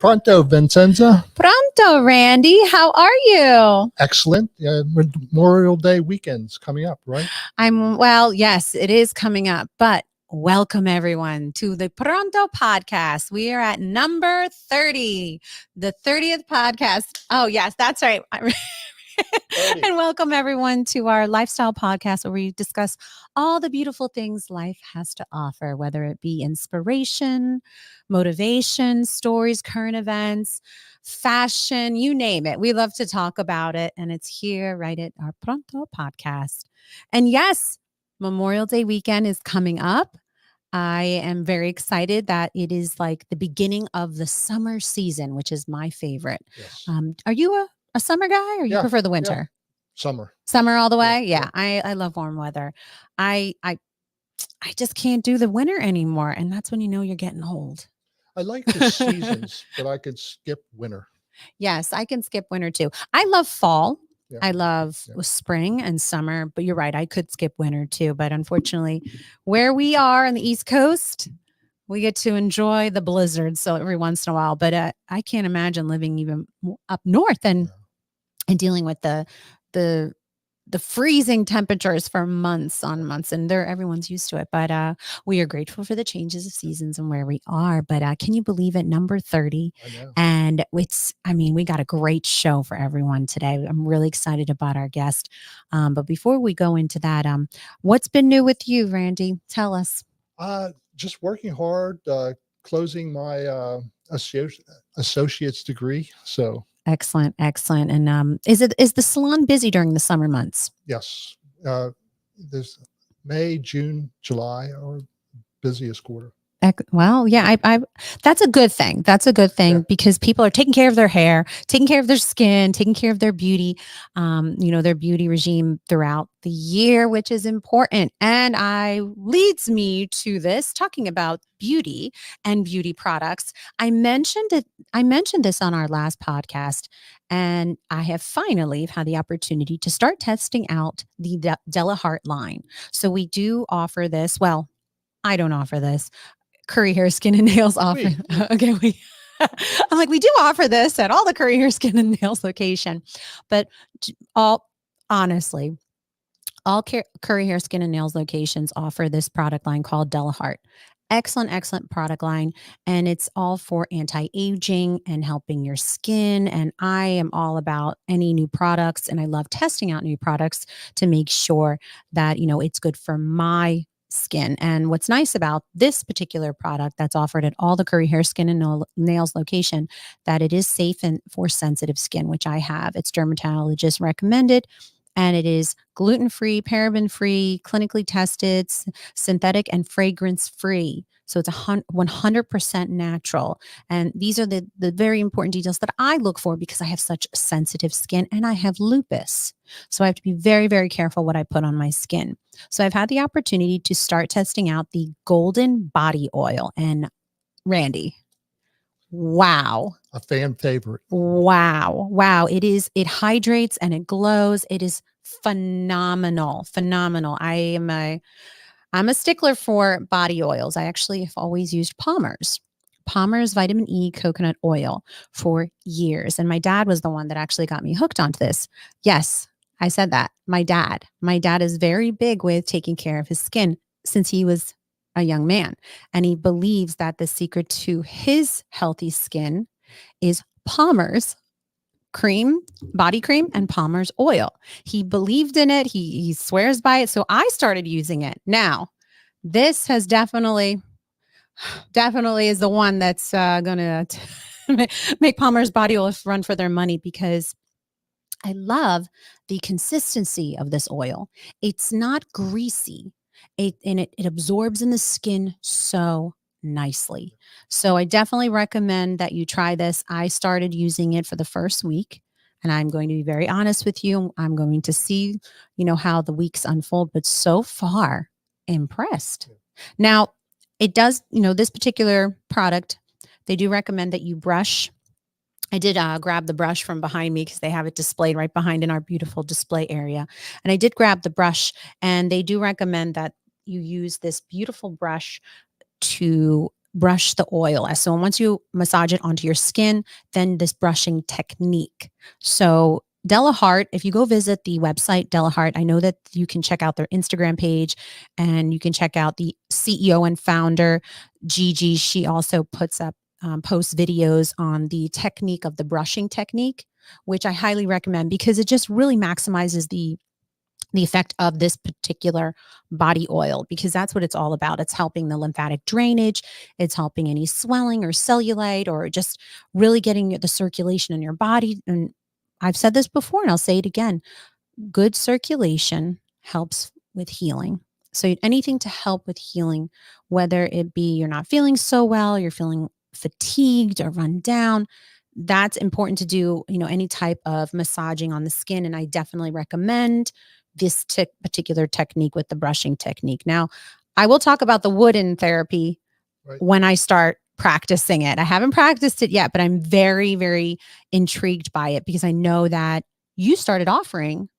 Pronto, Vincenza. Pronto, Randy. How are you? Excellent. Memorial Day weekend's coming up, right? Well, yes, it is coming up, but welcome everyone to the Pronto podcast. We are at number 30, the 30th podcast. Oh, yes, that's right. And welcome everyone to our lifestyle podcast where we discuss all the beautiful things life has to offer, whether it be inspiration, motivation, stories, current events, fashion, you name it. We love to talk about it. And it's here right at our Pronto podcast. And yes, Memorial Day weekend is coming up. I am very excited that it is like the beginning of the summer season, which is my favorite. Yes. Are you a summer guy or you prefer the winter? Summer. Summer all the way? Yeah. I love warm weather. I just can't do the winter anymore. And that's when you know you're getting old. I like the seasons, but I could skip winter. Yes, I can skip winter too. I love fall. Yeah. I love spring and summer, but you're right. I could skip winter too. But unfortunately, where we are on the East Coast, we get to enjoy the blizzards. So every once in a while, but I can't imagine living even up north and dealing with the freezing temperatures for months on months, and everyone's used to it. But we are grateful for the changes of seasons and where we are. But can you believe it? Number 30. I know. And we got a great show for everyone today. I'm really excited about our guest. But before we go into that, what's been new with you, Randy? Tell us. Just working hard, closing my associate's degree. So Excellent. And is the salon busy during the summer months? yes, this May, June, July are busiest quarter. Well, yeah, I that's a good thing. That's a good thing because people are taking care of their hair, taking care of their skin, taking care of their beauty, their beauty regime throughout the year, which is important. And leads me to this, talking about beauty and beauty products. I mentioned this on our last podcast, and I have finally had the opportunity to start testing out the Della Hart line. So we do offer this. Well, I don't offer this. Curry Hair Skin and Nails offer. Okay, I'm like, we do offer this at all the Curry Hair Skin and Nails location, but honestly, all Curry Hair Skin and Nails locations offer this product line called Della Hart. Excellent product line, and it's all for anti-aging and helping your skin. And I am all about any new products, and I love testing out new products to make sure that it's good for my skin. And what's nice about this particular product that's offered at all the Curry Hair Skin and Nails location, that it is safe and for sensitive skin, which I have. It's dermatologist recommended, and it is gluten-free, paraben-free, clinically tested, synthetic, and fragrance-free. So it's 100% natural. And these are the very important details that I look for because I have such sensitive skin and I have lupus. So I have to be very, very careful what I put on my skin. So I've had the opportunity to start testing out the Golden Body Oil. And Randy, wow. A fan favorite. Wow. It hydrates and it glows. It is phenomenal. I'm a stickler for body oils. I actually have always used Palmer's vitamin E coconut oil for years. And my dad was the one that actually got me hooked onto this. Yes, I said that. My dad is very big with taking care of his skin since he was a young man. And he believes that the secret to his healthy skin is Palmer's body cream and Palmer's oil. He believed in it. He swears by it. So I started using it. Now, this has definitely is the one that's going to make Palmer's body oil run for their money because I love the consistency of this oil. It's not greasy. It absorbs in the skin so nicely. So I definitely recommend that you try this. I started using it for the first week, and I'm going to be very honest with you. I'm going to see, how the weeks unfold, but so far impressed. Now it does, this particular product, they do recommend that you brush. I did grab the brush from behind me because they have it displayed right behind in our beautiful display area. And I did grab the brush, and they do recommend that you use this beautiful brush to brush the oil. So once you massage it onto your skin, then this brushing technique. So Della Hart, if you go visit the website Della Hart, I know that you can check out their Instagram page, and you can check out the CEO and founder, Gigi. She also puts up posts videos on the technique of the brushing technique, which I highly recommend because it just really maximizes the effect of this particular body oil, because that's what it's all about. It's helping the lymphatic drainage. It's helping any swelling or cellulite, or just really getting the circulation in your body. And I've said this before, and I'll say it again. Good circulation helps with healing. So anything to help with healing, whether it be you're not feeling so well, you're feeling fatigued or run down, that's important to do, any type of massaging on the skin. And I definitely recommend this particular technique with the brushing technique. Now, I will talk about the wooden therapy when I start practicing it. I haven't practiced it yet, but I'm very, very intrigued by it because I know that you started offering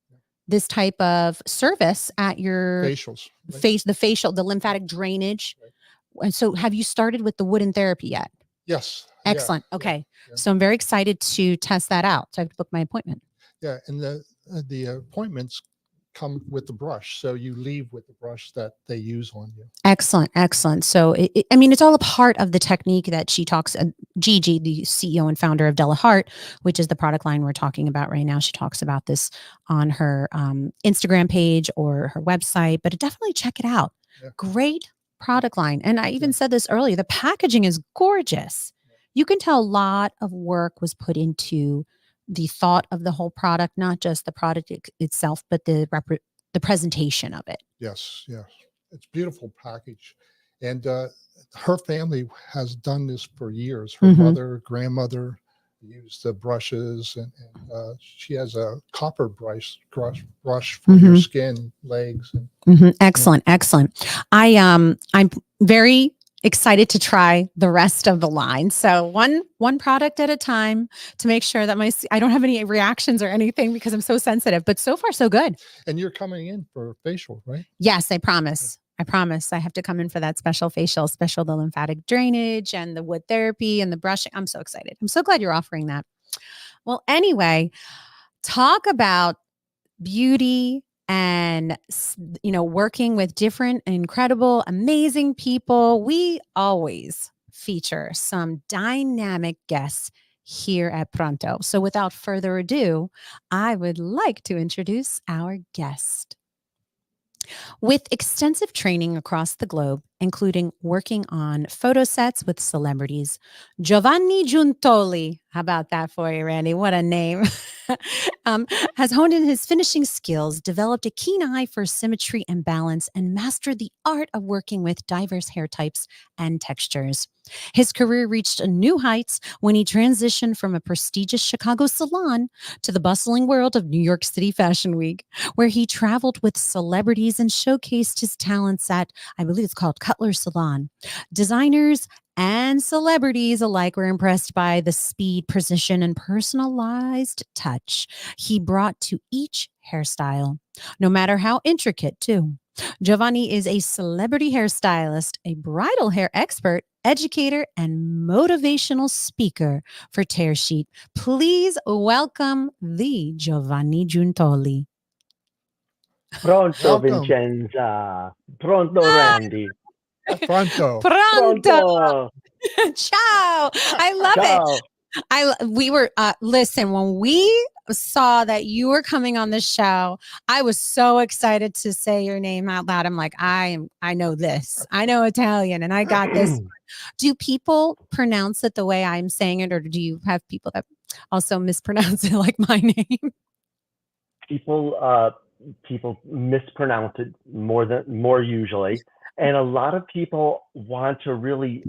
this type of service at your Facials. Right? the lymphatic drainage. Right. And so have you started with the wooden therapy yet? Yes. Excellent. Yeah, okay. yeah. So I'm very excited to test that out. So I have to book my appointment. Yeah. And the appointments come with the brush. So you leave with the brush that they use on you. Excellent. Excellent. So, it's all a part of the technique that she talks, Gigi, the CEO and founder of Della Hart, which is the product line we're talking about right now. She talks about this on her Instagram page or her website, but definitely check it out. Yeah. Great product line. And I even said this earlier, the packaging is gorgeous. You can tell a lot of work was put into the thought of the whole product, not just the product itself, but the presentation of it. Yes, yes. It's beautiful package. And her family has done this for years. Her mother, grandmother used the brushes, and she has a copper brush for your skin, legs. And, Excellent, excellent. I'm very excited to try the rest of the line. So one product at a time to make sure that I don't have any reactions or anything because I'm so sensitive, but so far so good. And you're coming in for a facial, right? Yes, I promise. I promise. I have to come in for that special facial, the lymphatic drainage and the wood therapy and the brushing. I'm so excited. I'm so glad you're offering that. Well, anyway, talk about beauty and working with different incredible, amazing people. We always feature some dynamic guests here at Pronto. So without further ado, I would like to introduce our guest. With extensive training across the globe, including working on photo sets with celebrities, Giovanni Giuntoli, how about that for you, Randy? What a name. Has honed in his finishing skills, developed a keen eye for symmetry and balance, and mastered the art of working with diverse hair types and textures. His career reached new heights when he transitioned from a prestigious Chicago salon to the bustling world of New York City Fashion Week, where he traveled with celebrities and showcased his talents at, I believe it's called Cutler Salon. Designers and celebrities alike were impressed by the speed, precision, and personalized touch he brought to each hairstyle, no matter how intricate, too. Giovanni is a celebrity hairstylist, a bridal hair expert, educator, and motivational speaker for Tearsheet. Please welcome the Giovanni Giuntoli. Pronto, Vincenza. Pronto, Randy. Pronto. Pronto. Ciao. I love Ciao. it. We were, listen, when we saw that you were coming on the show, I was so excited to say your name out loud. I'm like, I know this. I know Italian and I got this. Do people pronounce it the way I'm saying it, or do you have people that also mispronounce it like my name? People mispronounce it more usually. And a lot of people want to really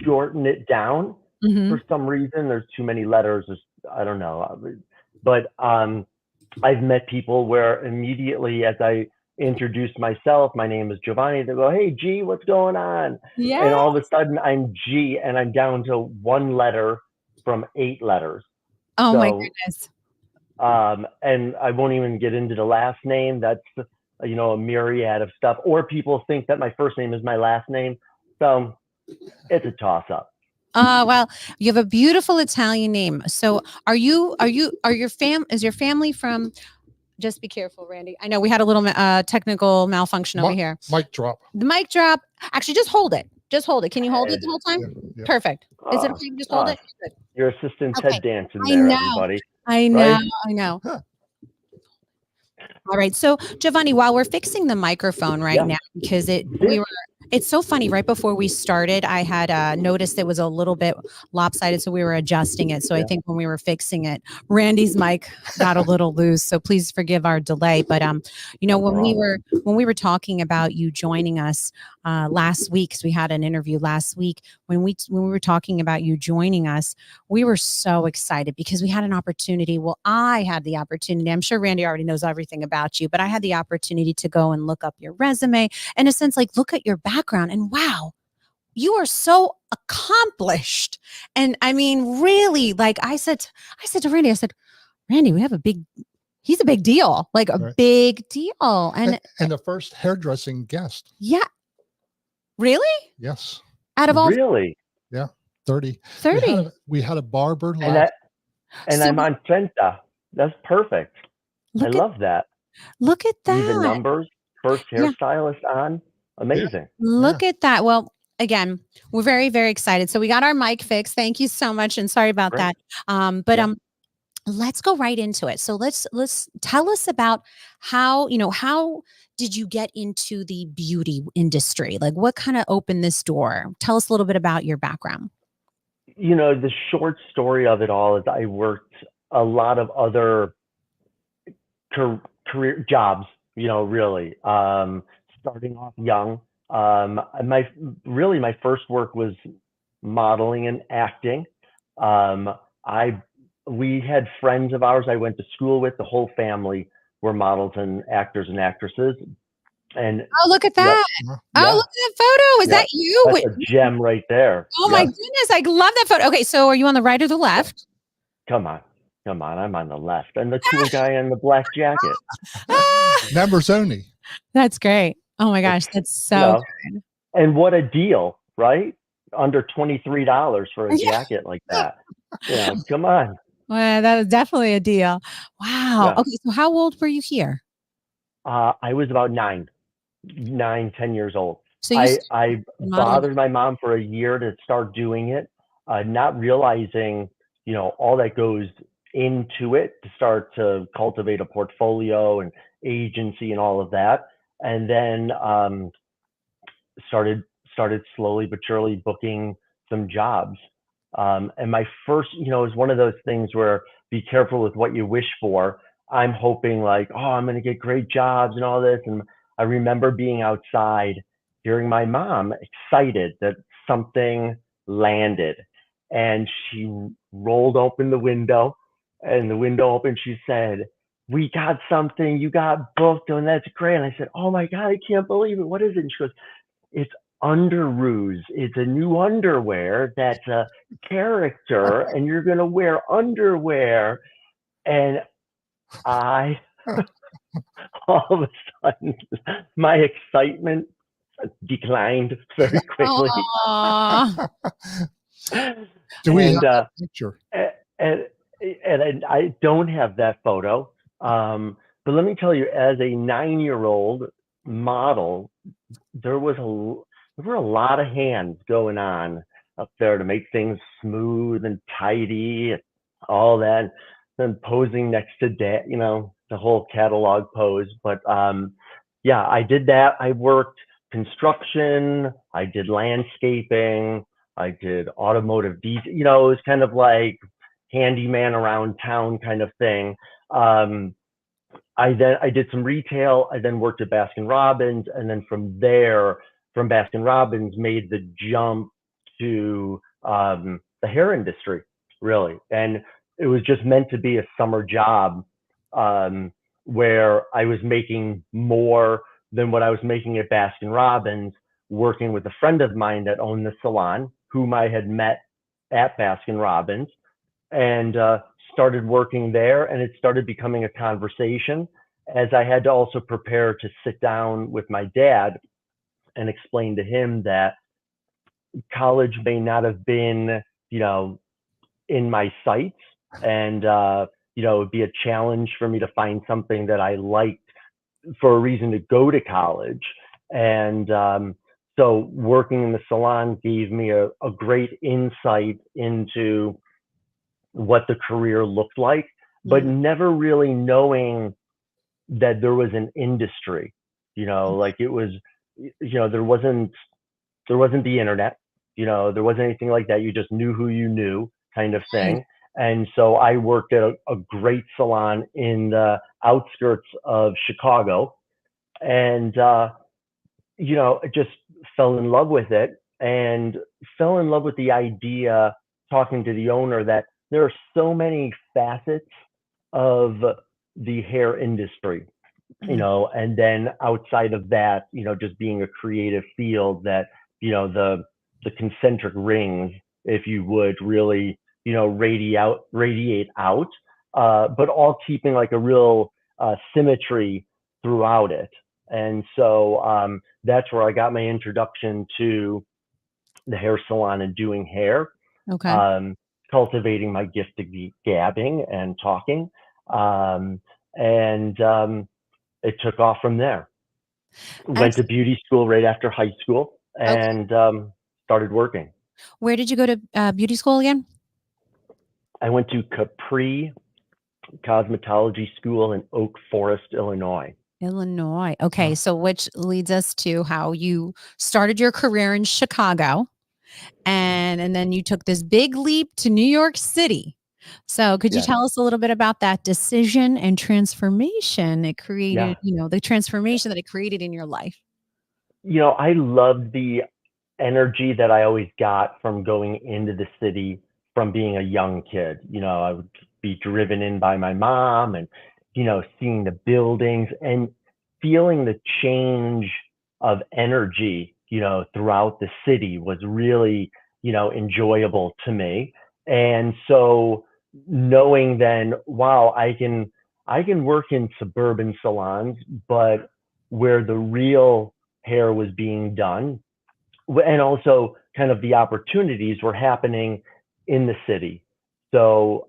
shorten it down for some reason. There's too many letters. I don't know. But I've met people where immediately as I introduce myself, my name is Giovanni, they go, "Hey, G, what's going on?" Yeah. And all of a sudden I'm G and I'm down to one letter from 8 letters. Oh, so, my goodness. And I won't even get into the last name. That's, a myriad of stuff. Or people think that my first name is my last name. So It's a toss up. Well, you have a beautiful Italian name. So is your family from, just be careful, Randy. I know we had a little technical malfunction over here. Mic drop. The mic drop. Actually, just hold it. Just hold it. Can you hold it the whole time? Yeah. Perfect. Is it Oh, okay? Just hold it. Good. Your assistant's Okay. head dancing I there, know. everybody. I know. Right? I know. All right. So Giovanni, while we're fixing the microphone right now, because it's so funny. Right before we started, I had noticed it was a little bit lopsided, so we were adjusting it. So I think when we were fixing it, Randy's mic got a little loose. So please forgive our delay. But when we were talking about you joining us last week, because we had an interview last week, when we were talking about you joining us, we were so excited because we had an opportunity. Well, I had the opportunity. I'm sure Randy already knows everything about you, but I had the opportunity to go and look up your resume, in a sense, like look at your background, and wow, you are so accomplished. And I mean, really, like I said to Randy, I said, Randy, he's a big deal, like a big deal. And the first hairdressing guest. Yeah. Really? Yes. Out of all Really? Yeah. 30. 30. We had a barber. And I'm on Trenta. That's perfect. I love that. Look at that. Even numbers, first hairstylist on. Amazing. Look at that. Well, again, we're very, very excited. So we got our mic fixed. Thank you so much. And sorry about that. Let's go right into it. So let's tell us about how did you get into the beauty industry? Like what kind of opened this door? Tell us a little bit about your background. The short story of it all is I worked a lot of other career jobs, really, starting off young. My first work was modeling and acting. We had friends of ours I went to school with. The whole family were models and actors and actresses. And look at that! Look at that photo. Is that you? That's a gem right there. Oh my goodness, I love that photo. Okay, so are you on the right or the left? Come on, I'm on the left, and the cool guy in the black jacket. Members only. That's great. Oh my gosh, that's so good. And what a deal, right? Under $23 for a jacket like that. Come on. Well, that was definitely a deal. Wow. Okay, so how old were you here? I was about 10 years old. So I bothered my mom for a year to start doing it, not realizing, all that goes into it to start to cultivate a portfolio and agency and all of that. And then started slowly but surely booking some jobs. And my first, it was one of those things where be careful with what you wish for. I'm hoping like, I'm going to get great jobs and all this. And I remember being outside, hearing my mom excited that something landed. And she rolled open the window, and the window opened. She said, "We got something. You got booked, and that's great." And I said, "Oh my God, I can't believe it. What is it?" And she goes, "It's Underoos. It's a new underwear that's a character, and you're going to wear underwear." And I, all of a sudden, my excitement declined very quickly. Do we have a picture? And I don't have that photo. But let me tell you, as a 9-year-old model, there were a lot of hands going on up there to make things smooth and tidy and all that. And posing next to dad, the whole catalog pose. But I did that. I worked construction. I did landscaping. I did automotive detail. It was kind of like handyman around town kind of thing. I did some retail. I then worked at Baskin Robbins, and then from Baskin Robbins, made the jump to the hair industry, really. And it was just meant to be a summer job where I was making more than what I was making at Baskin Robbins, working with a friend of mine that owned the salon, whom I had met at Baskin Robbins, and started working there. And it started becoming a conversation, as I had to also prepare to sit down with my dad and explain to him that college may not have been, in my sights, and it would be a challenge for me to find something that I liked for a reason to go to college. And so working in the salon gave me a great insight into what the career looked like, but never really knowing that there was an industry, like it was, there wasn't the internet, there wasn't anything like that. You just knew who you knew, kind of thing. And so I worked at a great salon in the outskirts of Chicago, and just fell in love with it, and fell in love with the idea, talking to the owner, that there are so many facets of the hair industry, and then outside of that, just being a creative field, that, the concentric rings, if you would, really, radiate out, but all keeping like a real symmetry throughout it. And so that's where I got my introduction to the hair salon and doing hair. Okay. Cultivating my gift to be gabbing and talking. And it took off from there. Went to beauty school right after high school, and started working. Where did you go to beauty school again? I went to Capri Cosmetology School in Oak Forest, Illinois. Okay. So which leads us to how you started your career in Chicago, and then you took this big leap to New York City. So could you tell us a little bit about that decision and transformation it created, the transformation that it created in your life? I loved the energy that I always got from going into the city from being a young kid. I would be driven in by my mom, and, seeing the buildings and feeling the change of energy, throughout the city was really, enjoyable to me. And so knowing then, wow, I can work in suburban salons, but where the real hair was being done, and also kind of the opportunities were happening in the city. So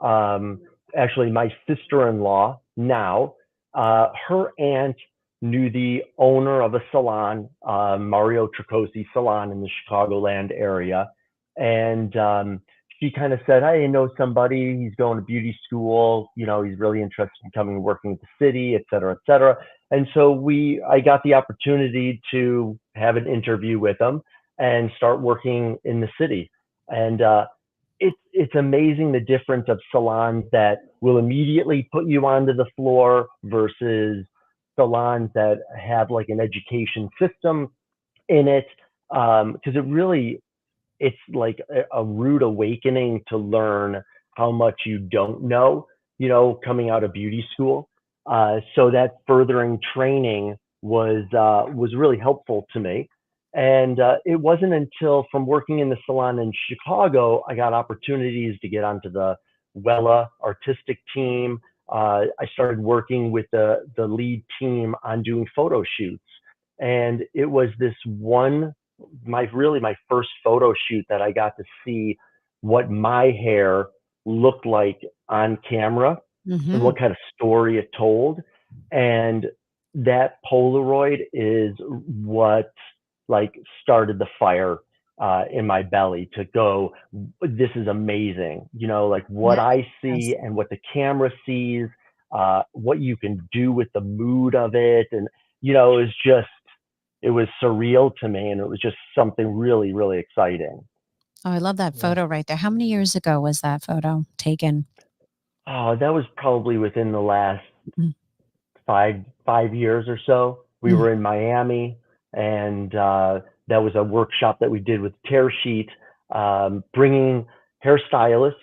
actually, my sister-in-law now, her aunt knew the owner of a salon, Mario Tricosi Salon, in the Chicagoland area. And she kind of said, I know somebody, he's going to beauty school, he's really interested in coming and working at the city, et cetera, et cetera. And so I got the opportunity to have an interview with him and start working in the city. And it's amazing the difference of salons that will immediately put you onto the floor versus salons that have like an education system in it. Because it's like a rude awakening to learn how much you don't know, coming out of beauty school. So that furthering training was really helpful to me. And it wasn't until from working in the salon in Chicago, I got opportunities to get onto the Wella artistic team. I started working with the lead team on doing photo shoots. And it was my first photo shoot that I got to see what my hair looked like on camera, and what kind of story it told. And that Polaroid is what started the fire in my belly to go, this is amazing. What I see and what the camera sees, what you can do with the mood of it. And, it was surreal to me, and it was just something really, really exciting. Oh, I love that photo right there. How many years ago was that photo taken? Oh, that was probably within the last 5 years or so. We were in Miami, and that was a workshop that we did with Tear Sheet, bringing hairstylists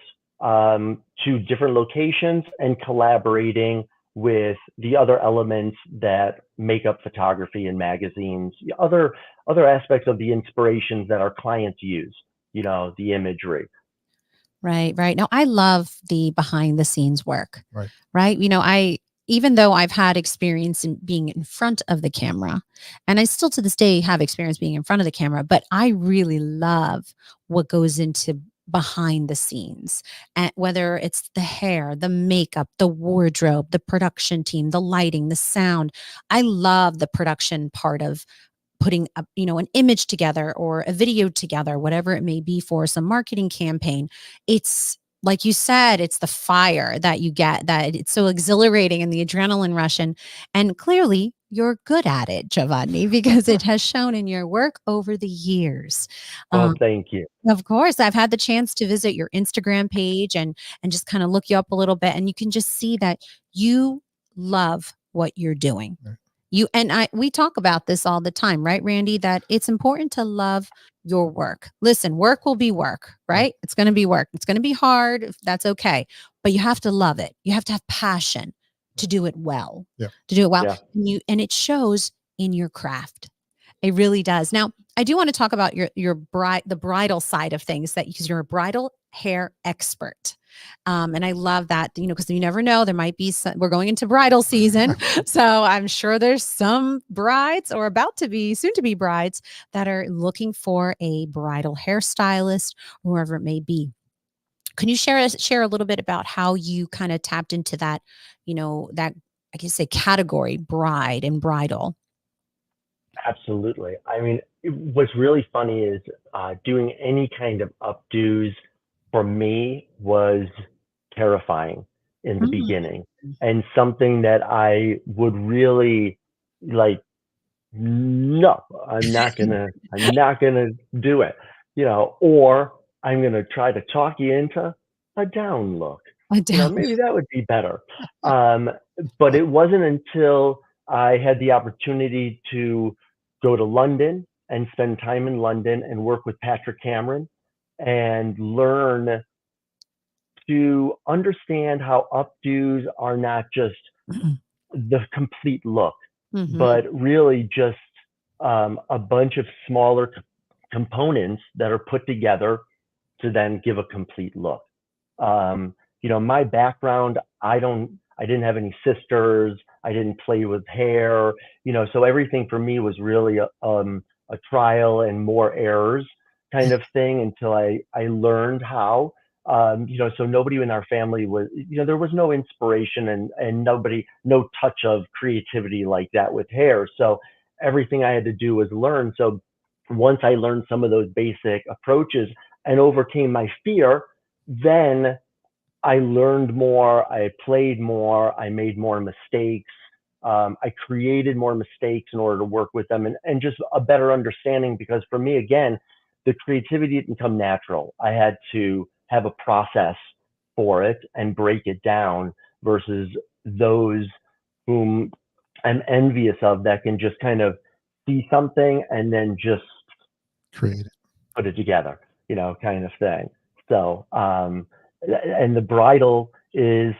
to different locations and collaborating with the other elements that make up photography and magazines, other aspects of the inspirations that our clients use, the imagery. Right. No, I love the behind the scenes work. Right. Right. even though I've had experience in being in front of the camera, and I still to this day have experience being in front of the camera, but I really love what goes into behind the scenes, and whether it's the hair, the makeup, the wardrobe, the production team, the lighting, the sound. I love the production part of putting up, an image together or a video together, whatever it may be for some marketing campaign. It's like you said, it's the fire that you get, that it's so exhilarating and the adrenaline rush. And clearly you're good at it, Giovanni, because it has shown in your work over the years. Oh, thank you. Of course, I've had the chance to visit your Instagram page and just kind of look you up a little bit, and you can just see that you love what you're doing. Right. We talk about this all the time, right, Randy? That it's important to love your work. Listen, work will be work, right? It's going to be work. It's going to be hard. That's okay. But you have to love it. You have to have passion to do it well. Yeah. To do it well. Yeah. And it shows in your craft. It really does. Now, I do want to talk about the bridal side of things, that because you're a bridal hair expert. And I love that, because you never know, there might be we're going into bridal season. So I'm sure there's some brides, or about to be, soon to be brides, that are looking for a bridal hairstylist, whoever it may be. Can you share a little bit about how you kind of tapped into that, that, I guess, say category, bride and bridal? Absolutely. I mean, what's really funny is doing any kind of updos for me was terrifying in the beginning, and something that I would really like, no, I'm not gonna do it, or I'm gonna try to talk you into a down look. Maybe that would be better. But it wasn't until I had the opportunity to go to London and spend time in London and work with Patrick Cameron and learn to understand how updos are not just the complete look, but really just a bunch of smaller components that are put together to then give a complete look. My background, I didn't have any sisters. I didn't play with hair, so everything for me was really a trial and more errors kind of thing until I learned how. So nobody in our family was, there was no inspiration and no touch of creativity like that with hair. So everything I had to do was learn. So once I learned some of those basic approaches and overcame my fear, then I learned more, I played more, I made more mistakes. I created more mistakes in order to work with them, and just a better understanding, because for me, again, the creativity didn't come natural. I had to have a process for it and break it down, versus those whom I'm envious of that can just kind of see something and then just Create it. put it together, kind of thing. So, and the bridal is,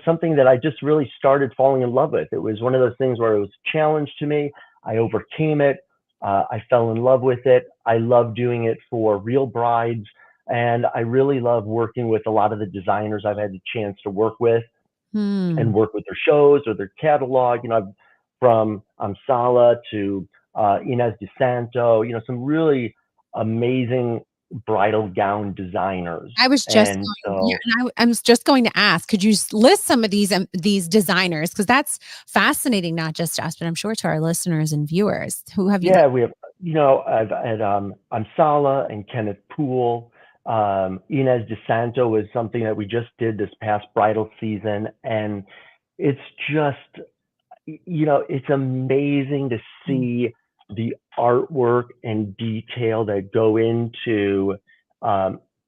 something that I just really started falling in love with. It was one of those things where it was a challenge to me. I overcame it. I fell in love with it. I love doing it for real brides. And I really love working with a lot of the designers I've had the chance to work with and work with their shows or their catalog, from Amsala to Inez DeSanto, some really amazing bridal gown designers. I was just I'm just going to ask, could you list some of these designers? Because that's fascinating, not just to us, but I'm sure to our listeners and viewers. Who have you? Yeah, we have, I've had Amsala and Kenneth Poole. Inez DeSanto was something that we just did this past bridal season, and it's just, it's amazing to see the artwork and detail that go into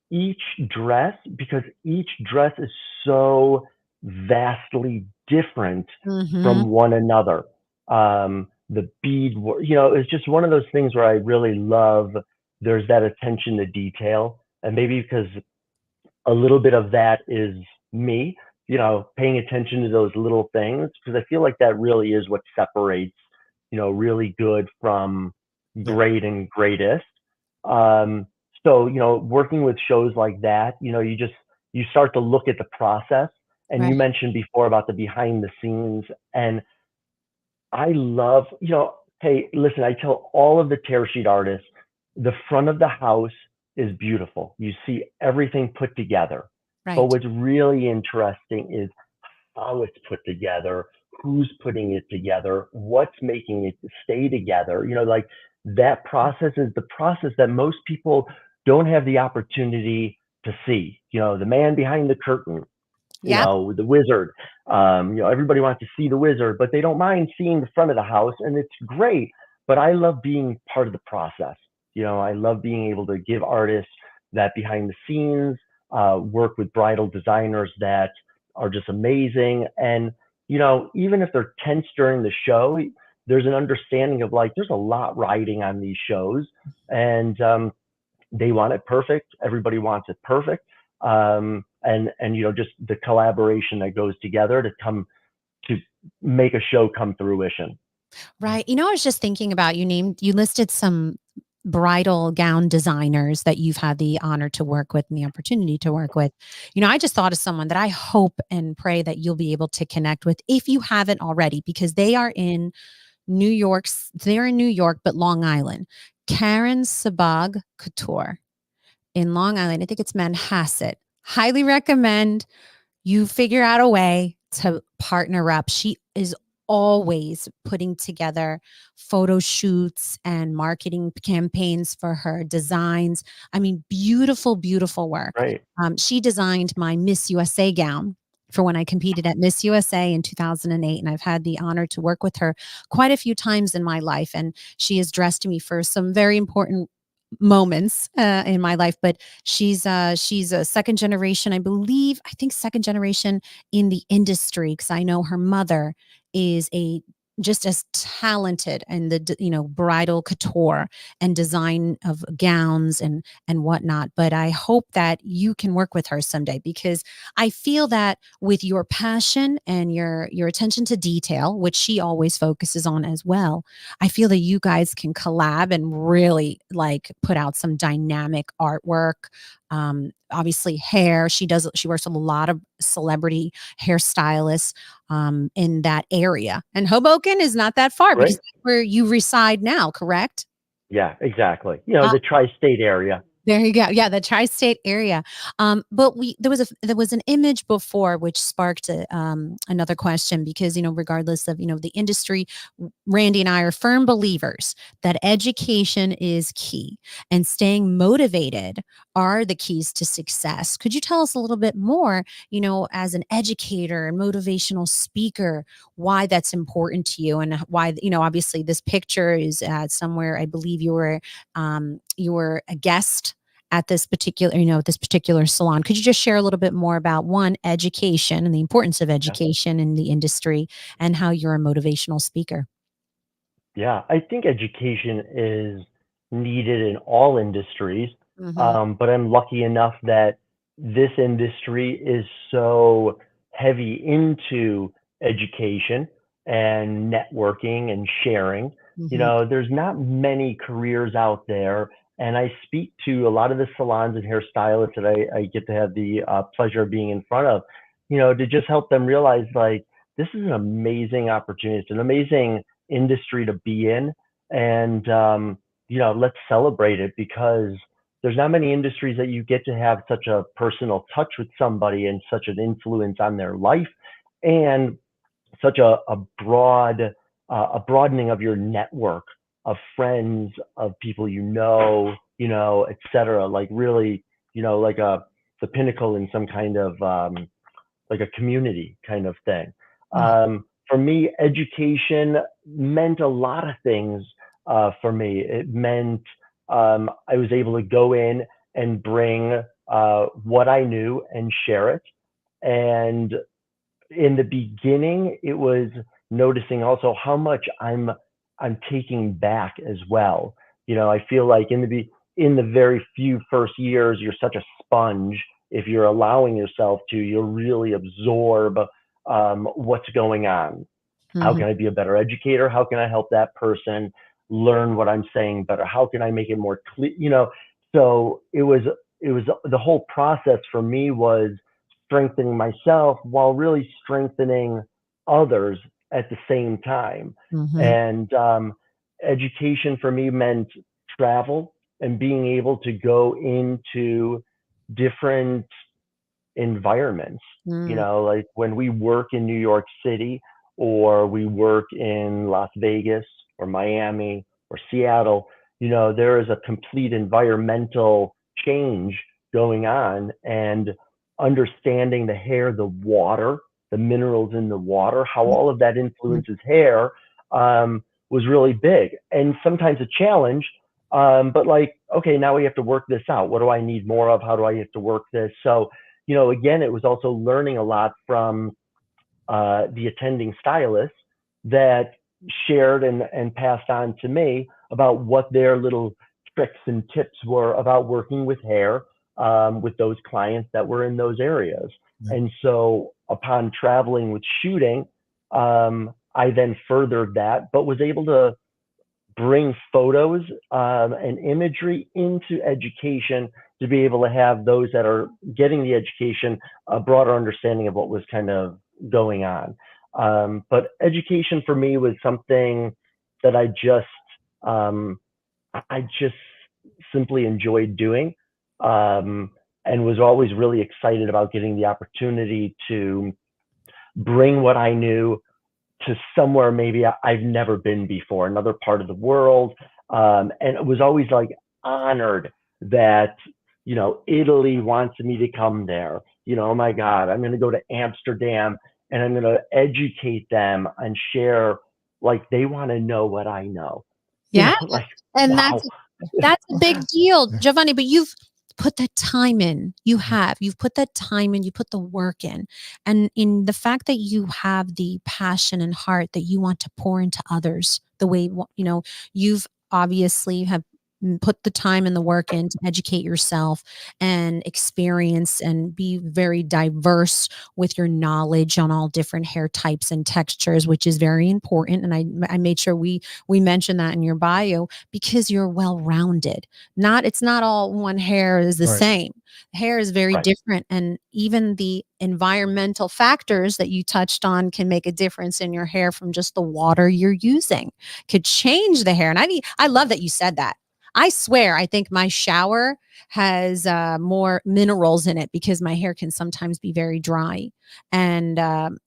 each dress, because each dress is so vastly different from one another. The bead work, it's just one of those things where I really love, there's that attention to detail, and maybe because a little bit of that is me, paying attention to those little things, because I feel like that really is what separates, really good from great and greatest. So, working with shows like that, you start to look at the process And you Right. mentioned before about the behind the scenes. And I love, hey, listen, I tell all of the tear sheet artists, the front of the house is beautiful. You see everything put together. But Right. what's really interesting is how it's put together, who's putting it together, what's making it stay together. Like that process is the process that most people don't have the opportunity to see. The man behind the curtain, Yep. the wizard. Everybody wants to see the wizard, but they don't mind seeing the front of the house, and it's great. But I love being part of the process. I love being able to give artists that behind the scenes, work with bridal designers that are just amazing. And, even if they're tense during the show, there's an understanding of like, there's a lot riding on these shows, and they want it perfect. Everybody wants it perfect. And just the collaboration that goes together to make a show come fruition. Right. I was just thinking about you listed some bridal gown designers that you've had the honor to work with and the opportunity to work with. I just thought of someone that I hope and pray that you'll be able to connect with if you haven't already, because they are in New York. They're in New York, but Long Island. Karen Sabag Couture in Long Island. I think it's Manhasset. Highly recommend you figure out a way to partner up. She is always putting together photo shoots and marketing campaigns for her designs. I mean, beautiful, beautiful work. Right. She designed my Miss USA gown for when I competed at Miss USA in 2008. And I've had the honor to work with her quite a few times in my life. And she has dressed me for some very important moments in my life. But she's a second generation, I think second generation in the industry, because I know her mother is just as talented in the bridal couture and design of gowns and whatnot. But I hope that you can work with her someday, because I feel that with your passion and your attention to detail, which she always focuses on as well, I feel that you guys can collab and really like put out some dynamic artwork. Obviously hair. She works with a lot of celebrity hairstylists in that area. And Hoboken is not that far, because Right. that's where you reside now, correct? Yeah, exactly. Uh, The tri-state area. There you go. Yeah, the tri-state area. But there was an image before which sparked another question, because regardless of the industry, Randy and I are firm believers that education is key, and staying motivated are the keys to success. Could you tell us a little bit more, as an educator and motivational speaker, why that's important to you, and why obviously this picture is somewhere, I believe you were a guest at this particular salon. Could you just share a little bit more about one, education and the importance of Yeah. education in the industry, and how you're a motivational speaker? Yeah, I think education is needed in all industries, Hmm. but I'm lucky enough that this industry is so heavy into education and networking and sharing. Hmm. There's not many careers out there, and I speak to a lot of the salons and hairstylists that I get to have the pleasure of being in front of, to just help them realize like this is an amazing opportunity. It's an amazing industry to be in, and let's celebrate it, because there's not many industries that you get to have such a personal touch with somebody and such an influence on their life, and such a broadening of your network of friends, of people etc. Like really, like the pinnacle in some kind of like a community kind of thing. For me, education meant a lot of things for me. It meant I was able to go in and bring what I knew and share it. And in the beginning, it was noticing also how much I'm taking back as well. I feel like in the very few first years, you're such a sponge. If you're allowing yourself to, you'll really absorb what's going on. How Hmm. can I be a better educator? How can I help that person learn what I'm saying better? How can I make it more clear? So it was the whole process for me was strengthening myself while really strengthening others at the same time. Mhm. And education for me meant travel and being able to go into different environments. Mm. Like when we work in New York City or we work in Las Vegas or Miami or Seattle, there is a complete environmental change going on, and understanding the hair, the water, the minerals in the water, how all of that influences hair, was really big and sometimes a challenge. But like, okay, now we have to work this out. What do I need more of? How do I have to work this? So, again, it was also learning a lot from the attending stylists that shared and passed on to me about what their little tricks and tips were about working with hair, with those clients that were in those areas. Yeah. And so upon traveling with shooting, I then furthered that, but was able to bring photos and imagery into education to be able to have those that are getting the education a broader understanding of what was kind of going on. But education for me was something that I just simply enjoyed doing, and was always really excited about getting the opportunity to bring what I knew to somewhere maybe I've never been before, another part of the world. And it was always like honored that, Italy wants me to come there. Oh my God, I'm going to go to Amsterdam and I'm going to educate them and share, like they want to know what I know. Yeah. Like, And wow. that's a big deal, Yeah. Giovanni, but you've put that time in. You've put that time in, you put the work in. And in the fact that you have the passion and heart that you want to pour into others, the way, you've obviously have put the time and the work in to educate yourself and experience and be very diverse with your knowledge on all different hair types and textures, which is very important. And I made sure we mentioned that in your bio, because you're well-rounded. It's not all one hair is the Right. same. Hair is very Right. different, and even the environmental factors that you touched on can make a difference in your hair. From just the water you're using could change the hair. And I love that you said that. I swear, I think my shower has more minerals in it, because my hair can sometimes be very dry. And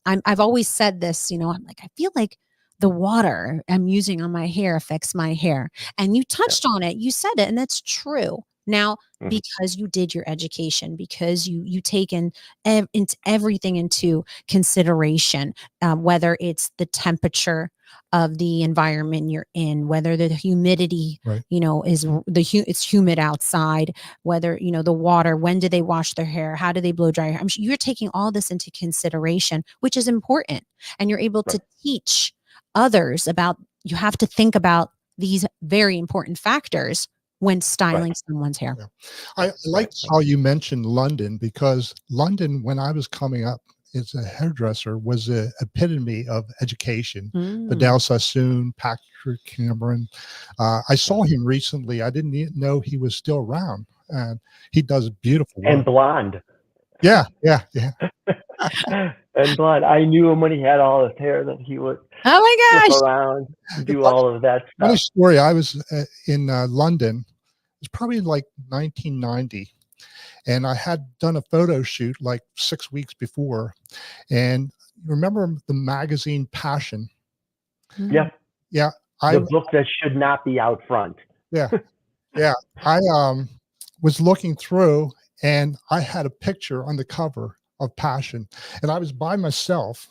I've always said this, I'm like, I feel like the water I'm using on my hair affects my hair. And you touched on it, you said it, and that's true. Now, Mhm. because you did your education, because you taken into everything into consideration, whether it's the temperature of the environment you're in, whether the humidity, Right. is it's humid outside, whether, the water, when do they wash their hair? How do they blow dry? I'm sure you're taking all this into consideration, which is important. And you're able to Right. teach others about, you have to think about these very important factors when styling someone's hair. Yeah. I liked Right. how you mentioned London, because London, when I was coming up as a hairdresser, was the epitome of education. Vidal Sassoon, Patrick Cameron. I saw him recently. I didn't even know he was still around. And he does beautiful And work. blonde. Yeah, yeah, yeah. And blonde. I knew him when he had all his hair that he would Oh my flip gosh. around, The do funny, all of that funny stuff. story. I was in London. It's probably like 1990. And I had done a photo shoot like 6 weeks before. And remember the magazine Passion? Yeah. Yeah, I The book that should not be out front. yeah, yeah. I was looking through, and I had a picture on the cover of Passion, and I was by myself.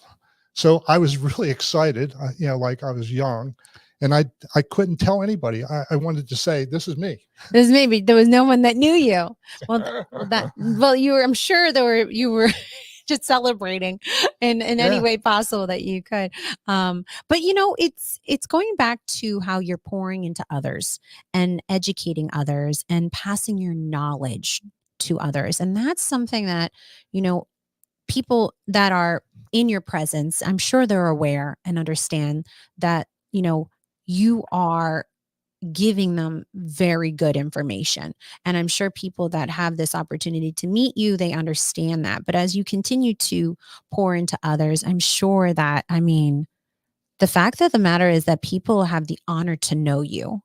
So I was really excited, like I was young, and I couldn't tell anybody. I wanted to say, this is me. This maybe there was no one that knew you. Well, you were, I'm sure you were just celebrating in any Yeah. way possible that you could. But it's going back to how you're pouring into others and educating others and passing your knowledge to others. And that's something that, people that are in your presence, I'm sure they're aware and understand that, you are giving them very good information. And I'm sure people that have this opportunity to meet you, they understand that. But as you continue to pour into others, I'm sure that, I mean, the fact of the matter is that people have the honor to know you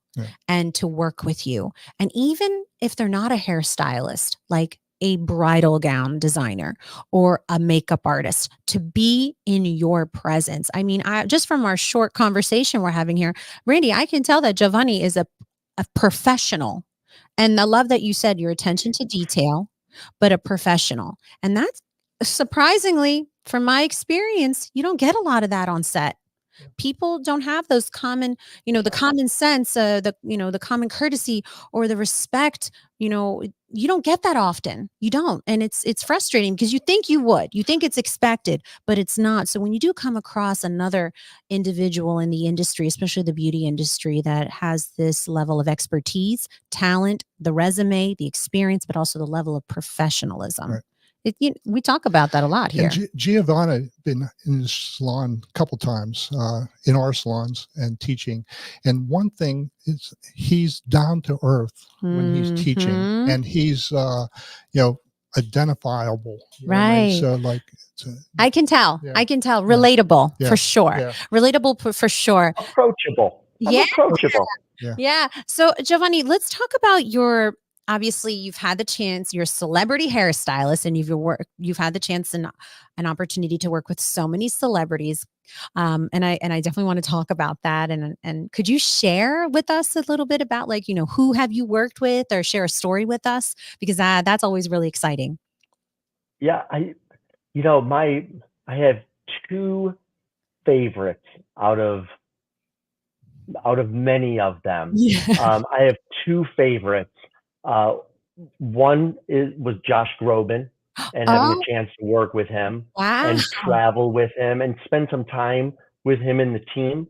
and to work with you. And even if they're not a hairstylist, like a bridal gown designer or a makeup artist, to be in your presence. I mean, just from our short conversation we're having here, Randy, I can tell that Giovanni is a professional. And I love that you said your attention to detail, but a professional. And that's surprisingly, from my experience, you don't get a lot of that on set. People don't have those common, the common sense, the common courtesy or the respect. You don't get that often. You don't. And it's frustrating because you think you would. You think it's expected, but it's not. So when you do come across another individual in the industry, especially the beauty industry, that has this level of expertise, talent, the resume, the experience, but also the level of professionalism. Right. We talk about that a lot here. And Giovanni been in the salon a couple times, in our salons and teaching. And one thing is he's down to earth when he's teaching, and he's, identifiable. Right. So like, I can tell. Yeah. I can tell. Relatable for sure. Yeah. Relatable for sure. Approachable. Approachable. Yeah. So Giovanni, let's talk about obviously you've had the chance, you're a celebrity hairstylist, and you've had the chance and an opportunity to work with so many celebrities. And I definitely want to talk about that. And could you share with us a little bit about who have you worked with, or share a story with us? Because that's always really exciting. Yeah. I have two favorites out of many of them. Yeah. I have two favorites. One was Josh Groban, and having a chance to work with him and travel with him and spend some time with him and the team,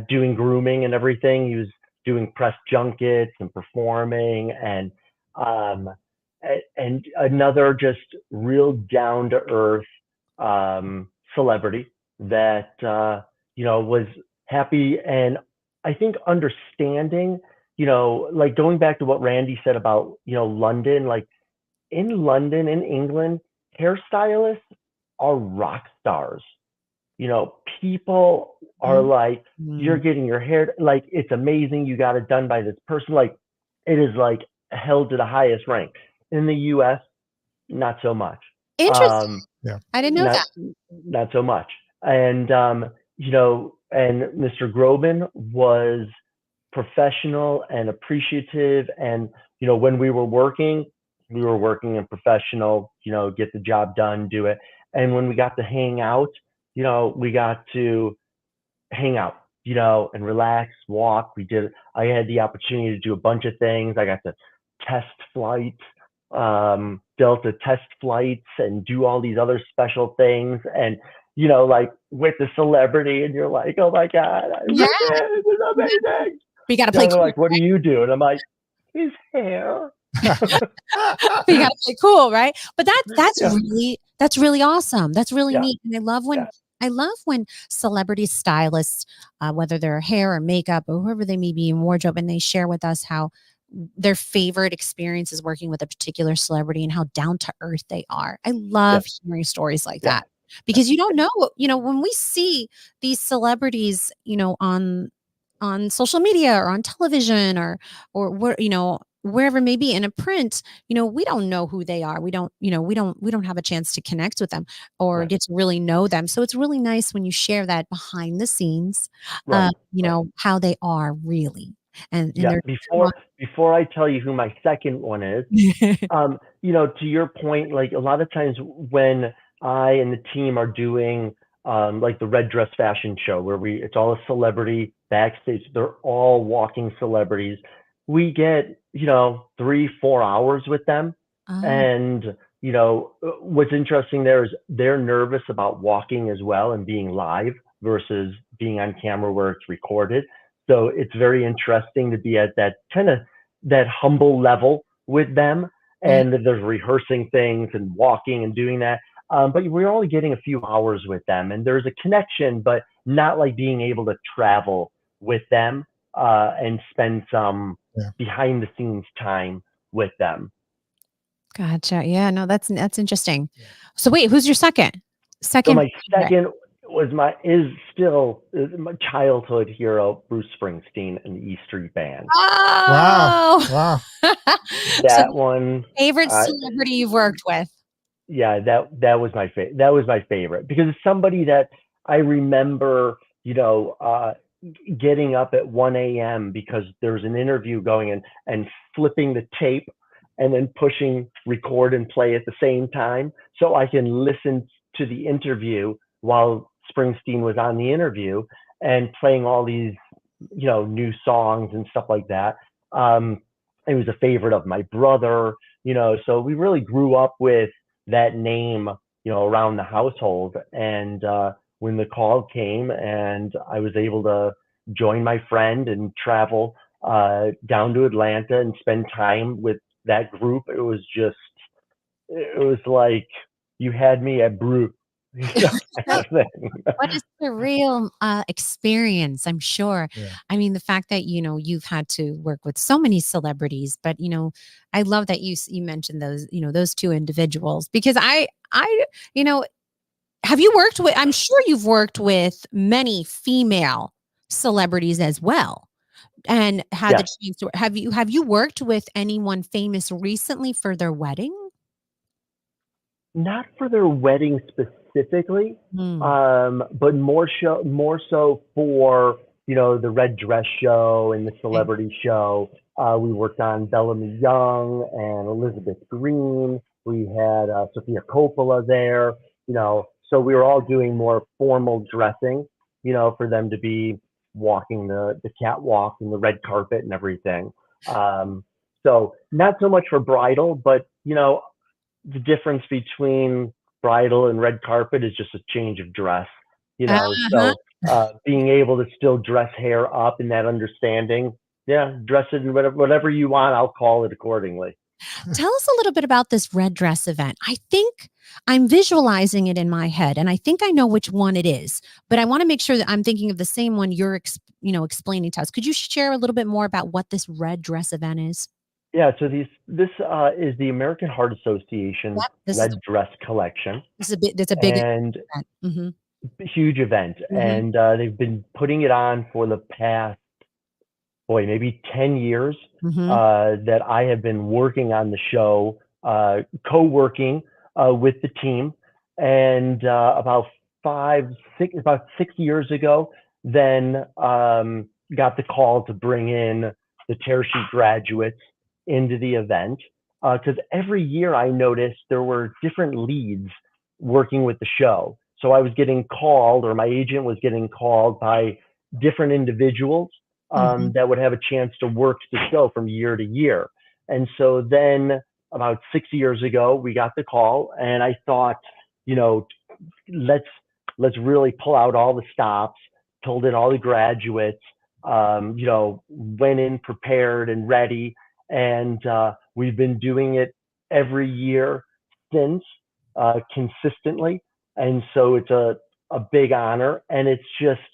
doing grooming and everything. He was doing press junkets and performing, and another just real down to earth celebrity that was happy, and I think understanding. Like going back to what Randy said about, London, like in London, in England, hairstylists are rock stars. People are like, you're getting your hair, like, it's amazing. You got it done by this person. Like, it is like held to the highest rank. In the US, not so much. Interesting. I didn't know that. Not so much. And, and Mr. Groban was professional and appreciative, and when we were working in professional, get the job done, do it. And when we got to hang out, we got to hang out, and relax, walk. I had the opportunity to do a bunch of things. I got to test flights, Delta test flights, and do all these other special things, and like with the celebrity, and you're like, oh my God, this is amazing. You got to play cool. Like, what do you do? And I'm like, his hair. You got to play cool, right? But that's really awesome. That's really neat. And I love when celebrity stylists, whether they're hair or makeup or whoever they may be in wardrobe, and they share with us how their favorite experience is working with a particular celebrity and how down to earth they are. I love hearing stories like that, because you don't know, when we see these celebrities, on social media or on television or where, wherever it may be in a print, we don't know who they are. We don't have a chance to connect with them or get to really know them. So it's really nice when you share that behind the scenes, how they are really. And before I tell you who my second one is, to your point, like a lot of times when I and the team are doing like the Red Dress Fashion Show, where it's all a celebrity backstage. They're all walking celebrities. We get, 3-4 hours with them. And, what's interesting there is they're nervous about walking as well and being live versus being on camera where it's recorded. So it's very interesting to be at that kind of that humble level with them. And there's rehearsing things and walking and doing that. But we're only getting a few hours with them, and there's a connection, but not like being able to travel with them and spend some Yeah. behind the scenes time with them. Gotcha. Yeah, no, that's interesting. Yeah. So wait, who's your second? So Second my favorite? second is still my childhood hero, Bruce Springsteen and the E Street Band. Oh, Wow. so That one, favorite uh, celebrity you've worked with? yeah, that was my favorite. That was my favorite because it's somebody that I remember, getting up at 1 a.m. because there was an interview going and flipping the tape and then pushing record and play at the same time so I can listen to the interview while Springsteen was on the interview and playing all these, new songs and stuff like that. It was a favorite of my brother, so we really grew up with that name, around the household. And when the call came and I was able to join my friend and travel down to Atlanta and spend time with that group, it was like you had me at brew. Kind of thing. What a surreal experience, I'm sure. Yeah. I mean, the fact that, you've had to work with so many celebrities, but, I love that you mentioned those, those two individuals because you know, have you worked with, I'm sure you've worked with many female celebrities as well and had the Yes. chance to, have you worked with anyone famous recently for their wedding? Not for their wedding specifically, Hmm. but more so for the red dress show and the Okay. celebrity show. We worked on Bellamy Young and Elizabeth Green. We had Sophia Coppola there. So we were all doing more formal dressing. For them to be walking the catwalk and the red carpet and everything. So not so much for bridal, but the difference between bridal and red carpet is just a change of dress, Uh-huh. so being able to still dress hair up in that understanding, yeah, dress it in whatever you want, I'll call it accordingly. Tell us a little bit about this red dress event. I think I'm visualizing it in my head, and I think I know which one it is. But I want to make sure that I'm thinking of the same one you're, explaining to us. Could you share a little bit more about what this red dress event is? Yeah, so this is the American Heart Association Yep. This is Red Dress Collection, this is a bit. That's a big and event. Mm-hmm. huge event, Mm-hmm. and they've been putting it on for the past maybe 10 years Mm-hmm. that I have been working on the show, co-working with the team. And about 6 years ago, then got the call to bring in the tear sheet graduates into the event. Because every year I noticed there were different leads working with the show. So I was getting called, or my agent was getting called by different individuals Mm-hmm. that would have a chance to work the show from year to year. And so then about 6 years ago, we got the call, and I thought, you know, let's really pull out all the stops, told in all the graduates, went in prepared and ready, and we've been doing it every year since, consistently. And so it's a big honor, and it's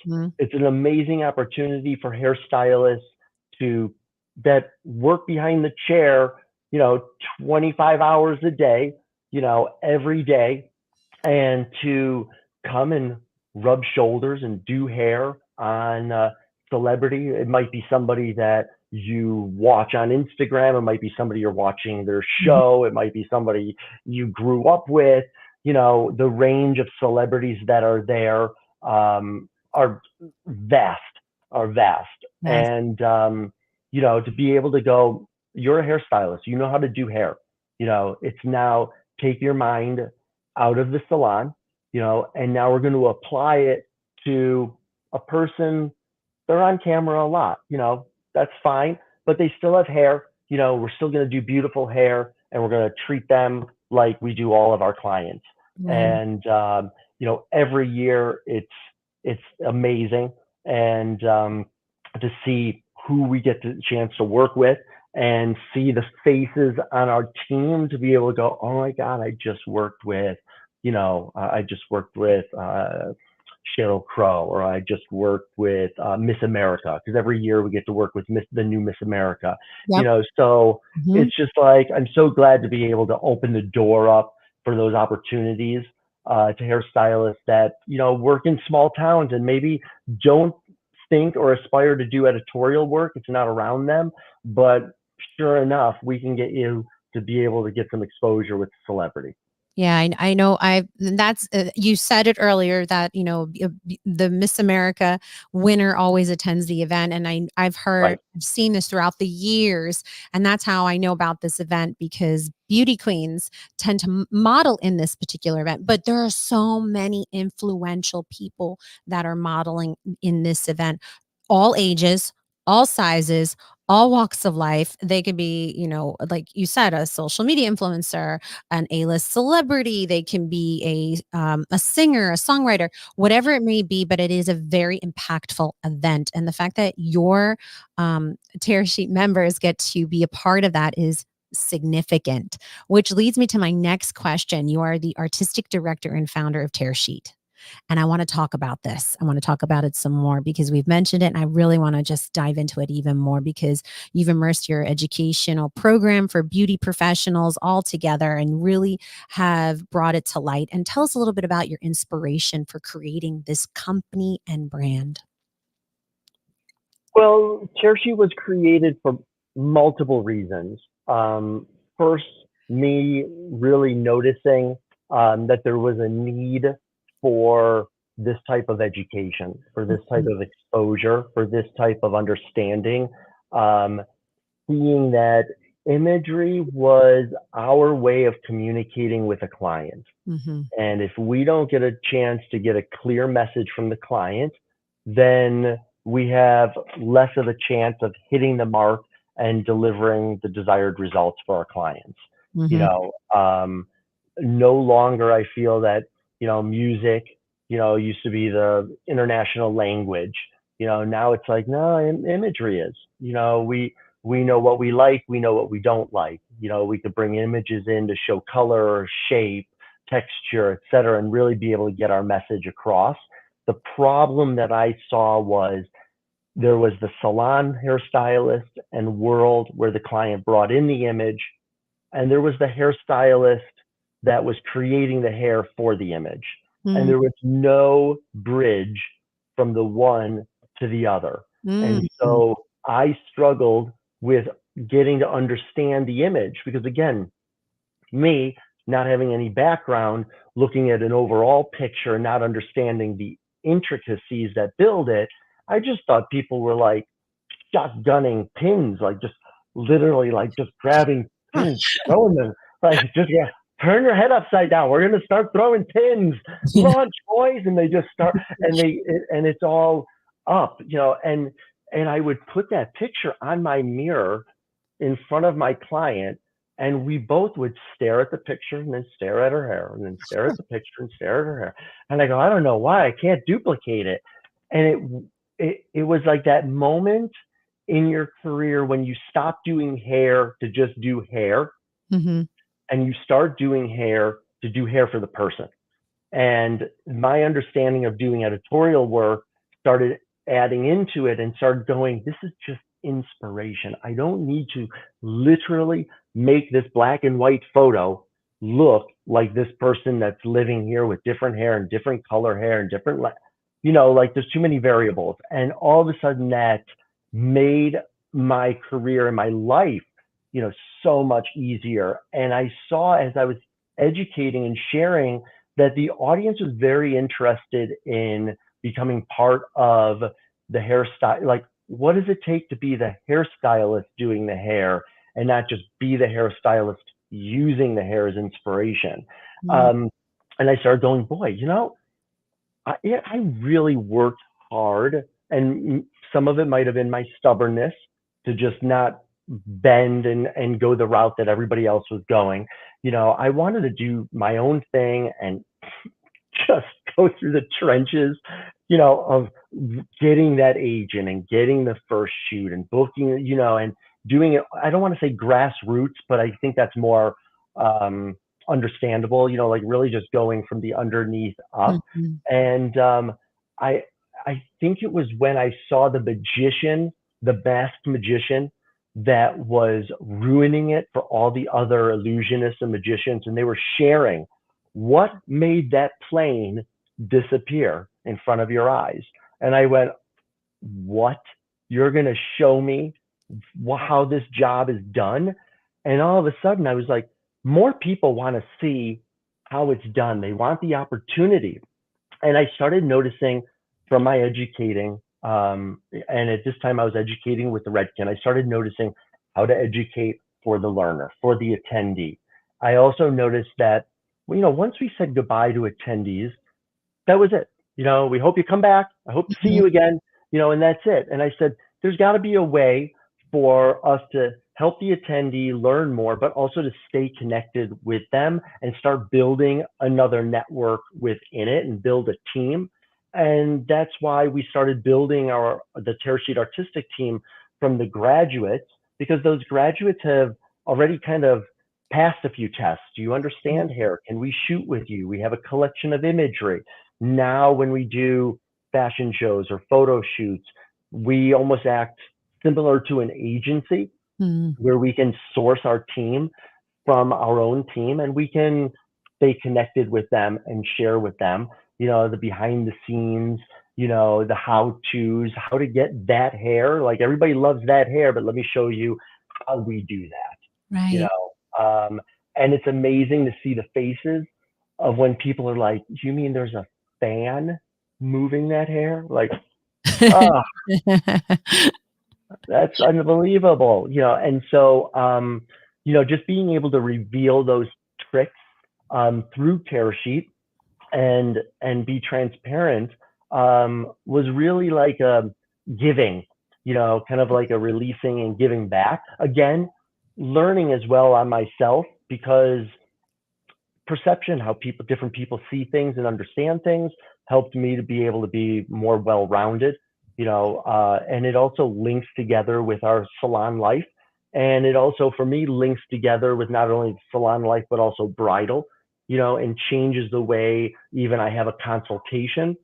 an amazing opportunity for hairstylists to that work behind the chair, 25 hours a day, every day, and to come and rub shoulders and do hair on a celebrity. It might be somebody that you watch on Instagram. It might be somebody you're watching their Mm-hmm. show. It might be somebody you grew up with. The range of celebrities that are there are vast, are vast. Yes. And, to be able to go, you're a hairstylist, you know how to do hair. It's now take your mind out of the salon, and now we're going to apply it to a person. They're on camera a lot, that's fine, but they still have hair. We're still going to do beautiful hair, and we're going to treat them like we do all of our clients. Right. And every year it's amazing, and to see who we get the chance to work with and see the faces on our team to be able to go, oh my God, I just worked with Sheryl Crow, or I just worked with Miss America, because every year we get to work with the new Miss America. Yep. So Mhm. it's just like, I'm so glad to be able to open the door up for those opportunities to hairstylists that work in small towns and maybe don't think or aspire to do editorial work. It's not around them, but sure enough, we can get you to be able to get some exposure with celebrity. Yeah, I know. That's you said it earlier that the Miss America winner always attends the event, and I've Right. seen this throughout the years, and that's how I know about this event, because beauty queens tend to model in this particular event, but there are so many influential people that are modeling in this event, all ages, all sizes, all walks of life. They could be, like you said, a social media influencer, an A-list celebrity. They can be a singer, a songwriter, whatever it may be. But it is a very impactful event, and the fact that your Tear Sheet members get to be a part of that is significant. Which leads me to my next question. You are the artistic director and founder of Tear Sheet. And I want to talk about this. I want to talk about it some more because we've mentioned it. And I really want to just dive into it even more, because you've immersed your educational program for beauty professionals all together and really have brought it to light. And tell us a little bit about your inspiration for creating this company and brand. Well, Tear Sheet was created for multiple reasons. First, me really noticing that there was a need for this type of education, for this type of exposure, for this type of understanding, seeing that imagery was our way of communicating with a client. Mm-hmm. And if we don't get a chance to get a clear message from the client, then we have less of a chance of hitting the mark and delivering the desired results for our clients. Mm-hmm. No longer I feel that, music, used to be the international language. Now it's like, no, imagery is, we know what we like, we know what we don't like. We could bring images in to show color, shape, texture, et cetera, and really be able to get our message across. The problem that I saw was there was the salon hairstylist and world where the client brought in the image, and there was the hairstylist that was creating the hair for the image. Mm-hmm. And there was no bridge from the one to the other. Mm-hmm. And so I struggled with getting to understand the image because, again, me not having any background, looking at an overall picture and not understanding the intricacies that build it, I just thought people were like shotgunning pins, like just literally like just grabbing pins, throwing them, like just, yeah, turn your head upside down. We're going to start throwing pins, launch boys. And they just start, and it's all up, and I would put that picture on my mirror in front of my client, and we both would stare at the picture and then stare at her hair and then stare at the picture and stare at her hair. And I go, I don't know why I can't duplicate it. And it was like that moment in your career when you stop doing hair to just do hair, Mm-hmm. and you start doing hair to do hair for the person. And my understanding of doing editorial work started adding into it and started going, this is just inspiration. I don't need to literally make this black and white photo look like this person that's living here with different hair and different color hair and different, like there's too many variables. And all of a sudden that made my career and my life, so much easier. And I saw as I was educating and sharing that the audience was very interested in becoming part of the hairstyle. Like, what does it take to be the hairstylist doing the hair and not just be the hairstylist using the hair as inspiration? Mm-hmm. And I started going, boy, I really worked hard, and some of it might have been my stubbornness to just not bend and go the route that everybody else was going. I wanted to do my own thing and just go through the trenches, of getting that agent and getting the first shoot and booking, and doing it. I don't want to say grassroots, but I think that's more understandable, like really just going from the underneath up. Mm-hmm. And I I think it was when I saw the magician, the masked magician, that was ruining it for all the other illusionists and magicians, and they were sharing what made that plane disappear in front of your eyes. And I went, what? You're going to show me how this job is done? And all of a sudden, I was like, more people want to see how it's done. They want the opportunity. And I started noticing from my educating, and at this time I was educating with the Redken, I started noticing how to educate for the learner, for the attendee. I also noticed that, you know, once we said goodbye to attendees, that was it. You know, we hope you come back. I hope to see you again, you know, and that's it. And I said, there's got to be a way for us to help the attendee learn more, but also to stay connected with them and start building another network within it and build a team. And that's why we started building the Tear Sheet Artistic team from the graduates, because those graduates have already kind of passed a few tests. Do you understand hair? Can we shoot with you? We have a collection of imagery. Now, when we do fashion shows or photo shoots, we almost act similar to an agency where we can source our team from our own team, and we can stay connected with them and share with them, you know, the behind the scenes, you know, the how-tos, how to get that hair. Like, everybody loves that hair, but let me show you how we do that. Right. You know, and it's amazing to see the faces of when people are like, you mean there's a fan moving that hair? Like, oh, that's unbelievable, you know. And so, you know, just being able to reveal those tricks through Tear Sheet and be transparent was really like a giving, you know, kind of like a releasing and giving back. Again, learning as well on myself, because perception, how different people see things and understand things, helped me to be able to be more well-rounded, you know, and it also links together with our salon life. And it also, for me, links together with not only salon life, but also bridal, you know, and changes the way even I have a consultation,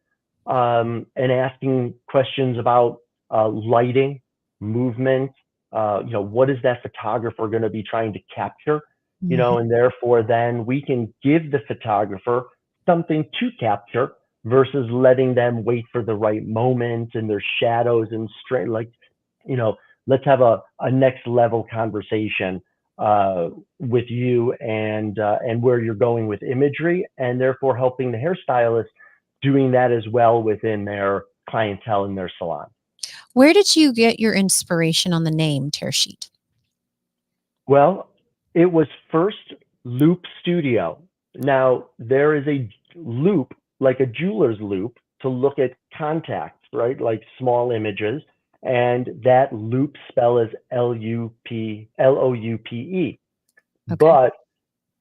and asking questions about lighting, movement, you know, what is that photographer going to be trying to capture? You know, and therefore then we can give the photographer something to capture versus letting them wait for the right moment and their shadows and straight, like, you know, let's have a next level conversation with you and where you're going with imagery, and therefore helping the hairstylist doing that as well within their clientele in their salon. Where did you get your inspiration on the name Tear Sheet? Well, it was first Loop Studio. Now, there is a loop, like a jeweler's loop, to look at contacts, right? Like small images. And that loop spell is Loupe. Okay. But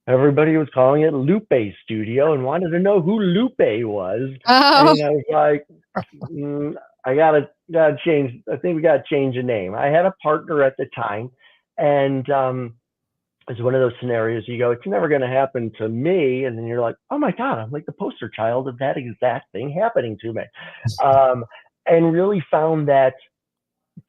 everybody was calling it Lupe Studio and wanted to know who Lupe was. Oh. And I was like, I gotta change. I think we gotta change the name. I had a partner at the time, and it's one of those scenarios you go, it's never going to happen to me. And then you're like, oh my God, I'm like the poster child of that exact thing happening to me. And really found that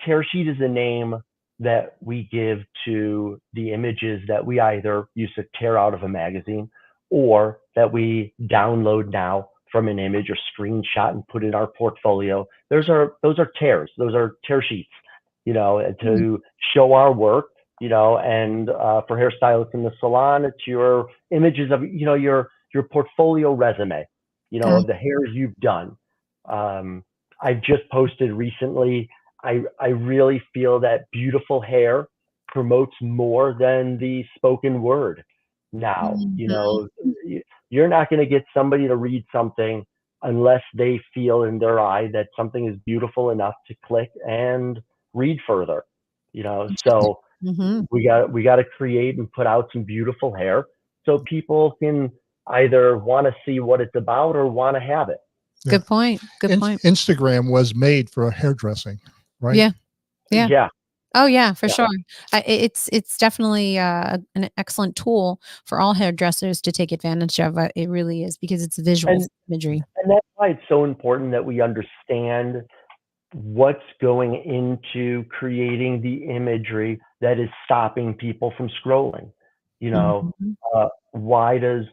Tear Sheet is a name that we give to the images that we either used to tear out of a magazine or that we download now from an image or screenshot and put in our portfolio. Those are tears. Those are tear sheets, you know, to show our work. You know, and for hairstylists in the salon, it's your images of, you know, your portfolio resume, you know, of the hairs you've done. I've just posted recently, I really feel that beautiful hair promotes more than the spoken word now. You know, you're not going to get somebody to read something unless they feel in their eye that something is beautiful enough to click and read further, you know. So we got to create and put out some beautiful hair so people can either want to see what it's about or want to have it. Good point. Good point. Instagram was made for hairdressing, right? Yeah. Yeah. Oh yeah, for Yeah. sure. It's definitely an excellent tool for all hairdressers to take advantage of. It really is because it's visual And imagery. and that's why it's so important that we understand what's going into creating the imagery that is stopping people from scrolling. You know, Mhm. why does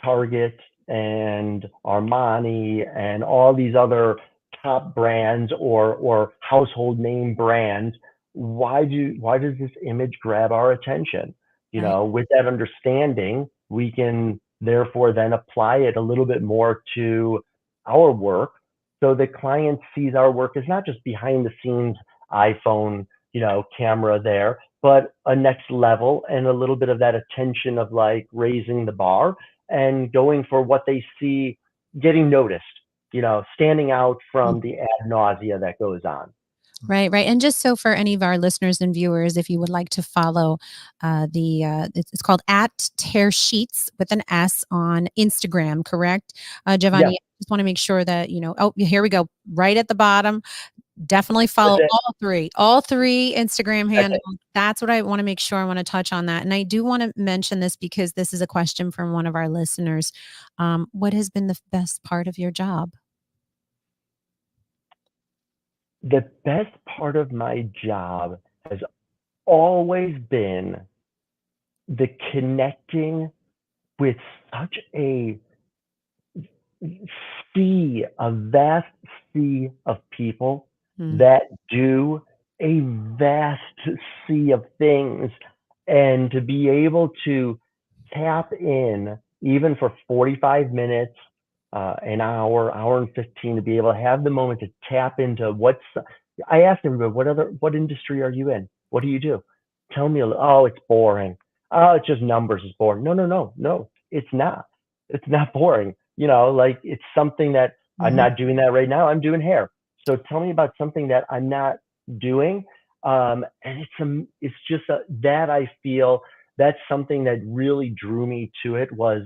Target and Armani and all these other top brands or household name brands, why does this image grab our attention? You Right. know, with that understanding, we can therefore then apply it a little bit more to our work, so the client sees our work as not just behind the scenes iPhone, camera there, but a next level and a little bit of that attention of like raising the bar and going for what they see, getting noticed, standing out from the ad nausea that goes on. Right, right. And just so for any of our listeners and viewers, if you would like to follow it's called at Tear Sheets with an S on Instagram, correct? Yes, Giovanni, I just want to make sure that, oh, here we go. Right at the bottom. Definitely that's follow it. all three Instagram That's handles. it. That's what I want to make sure. I want to touch on that. And I do want to mention this because this is a question from one of our listeners. What has been the best part of your job? The best part of my job has always been the connecting with such a vast sea of people Mm, that do a vast sea of things, and to be able to tap in even for 45 minutes, an hour and 15, to be able to have the moment to tap into I asked everybody, what industry are you in? What do you do? Tell me oh, it's boring. Oh, it's just numbers, it's boring. No, it's not. It's not boring. Like, it's something that I'm mhm. not doing that right now. I'm doing hair. So tell me about something that I'm not doing. And it's just that I feel that's something that really drew me to it, was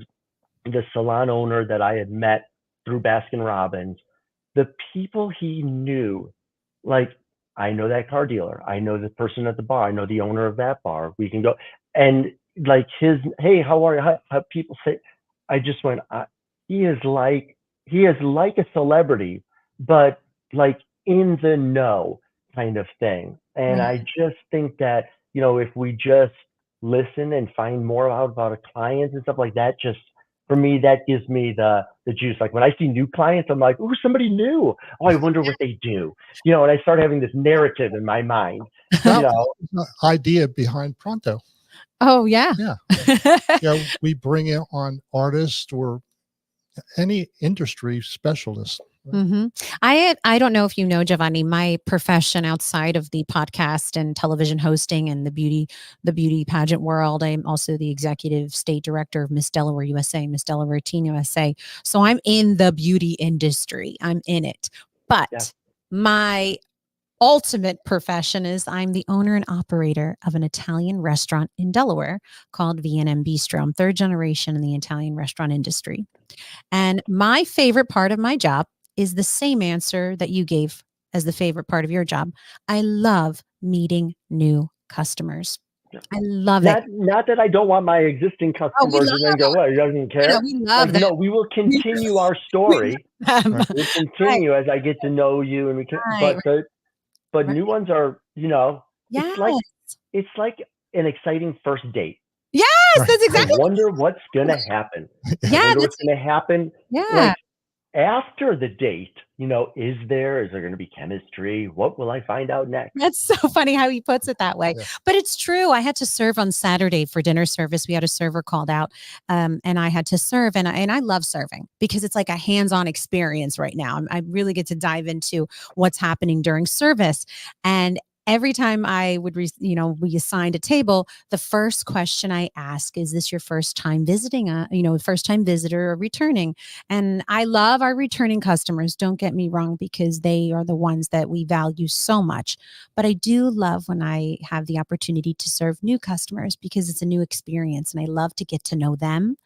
the salon owner that I had met through Baskin Robbins. The people he knew, like, I know that car dealer, I know the person at the bar, I know the owner of that bar. We can go, and like, hey, how are you? How people say, I just went, he is like a celebrity, but like in the know kind of thing. And Right. I just think that, if we just listen and find more out about a client and stuff like that, just for me, that gives me the juice. Like, when I see new clients, I'm like, ooh, somebody new. Oh, I wonder what they do. And I start having this narrative in my mind. That You was know, the idea behind Pronto. Oh yeah. Yeah. We bring in on artists or any industry specialist. Right? hmm I don't know if you know, Giovanni, my profession outside of the podcast and television hosting and the beauty pageant world. I'm also the executive state director of Miss Delaware USA, Miss Delaware Teen USA. So I'm in the beauty industry. I'm in it. yeah, But my ultimate profession is I'm the owner and operator of an Italian restaurant in Delaware called V&M Bistro. I'm third generation in the Italian restaurant industry. And my favorite part of my job is the same answer that you gave as the favorite part of your job. I love meeting new customers. yeah. I love it. Not that I don't want my existing Oh, we customers love and then go, what, he doesn't care? we Like, love them. no, we will We, continue our we story. love them. Right. We'll Right, continue as I get to know you, and right, but right. new ones are, it's Yes. like an exciting first date. Yes, Right. that's I exactly. wonder what's gonna happen. I Yeah, wonder what's that's gonna happen, yeah. like, after the date. Is there gonna be chemistry? What will I find out next? That's so funny how he puts it that way. Yeah. But it's true. I had to serve on Saturday for dinner service. We had a server called out, and I had to serve. And I love serving because it's like a hands-on experience right now. I really get to dive into what's happening during service. And every time I would, we assigned a table, the first question I ask is, "This your first time visiting? First time visitor or returning?" And I love our returning customers. Don't get me wrong, because they are the ones that we value so much. But I do love when I have the opportunity to serve new customers because it's a new experience. And I love to get to know them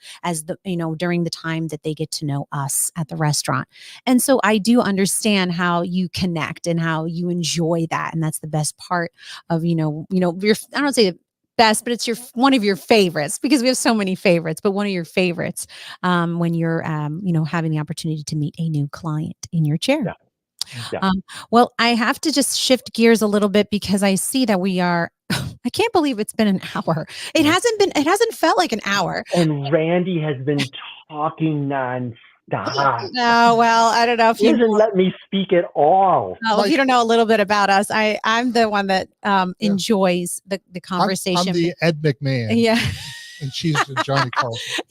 during the time that they get to know us at the restaurant. And so I do understand how you connect and how you enjoy that. And that's the best best part of, I don't say the best, but it's one of your favorites, because we have so many favorites, but one of your favorites when you're, having the opportunity to meet a new client in your chair. Yeah. Yeah. Well, I have to just shift gears a little bit, because I see that we are, I can't believe it's been an hour. It hasn't felt like an hour. And Randy has been talking nonstop. No, well, I don't know if He doesn't let me speak at all. if you don't know a little bit about us, I'm the one that enjoys the conversation. I'm the Ed McMahon. Yeah. And she's the Johnny Carson.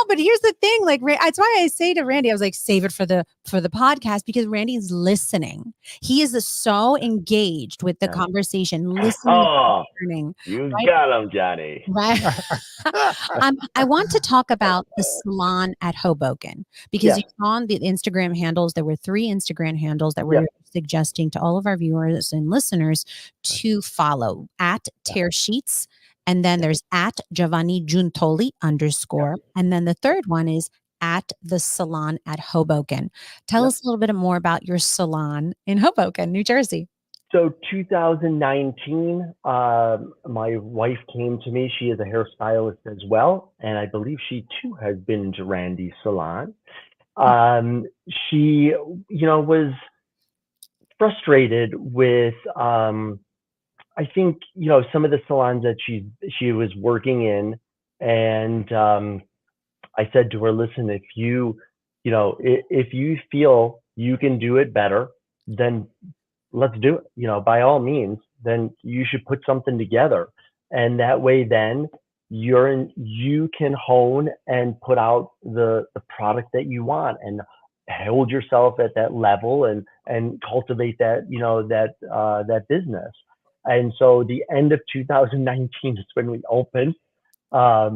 But here's the thing, like, that's why I say to Randy, I was like, save it for the podcast, because Randy is listening. He is so engaged with the conversation, listening, learning. You got him, Johnny. Right. I want to talk about the salon at Hoboken, because you saw on the Instagram handles, there were 3 Instagram handles that we're suggesting to all of our viewers and listeners to follow: at Tear Sheets. And then there's at Giovanni Giuntoli _. And then the third one is at the salon at Hoboken. Tell us a little bit more about your salon in Hoboken, New Jersey. So 2019, my wife came to me. She is a hairstylist as well. And I believe she too has been to Randy's salon. She, was frustrated with, I think, some of the salons that she was working in, and I said to her, listen, if you feel you can do it better, then let's do it. By all means, then you should put something together, and that way, then you can hone and put out the product that you want, and hold yourself at that level, and cultivate that that business. And so the end of 2019 is when we opened. A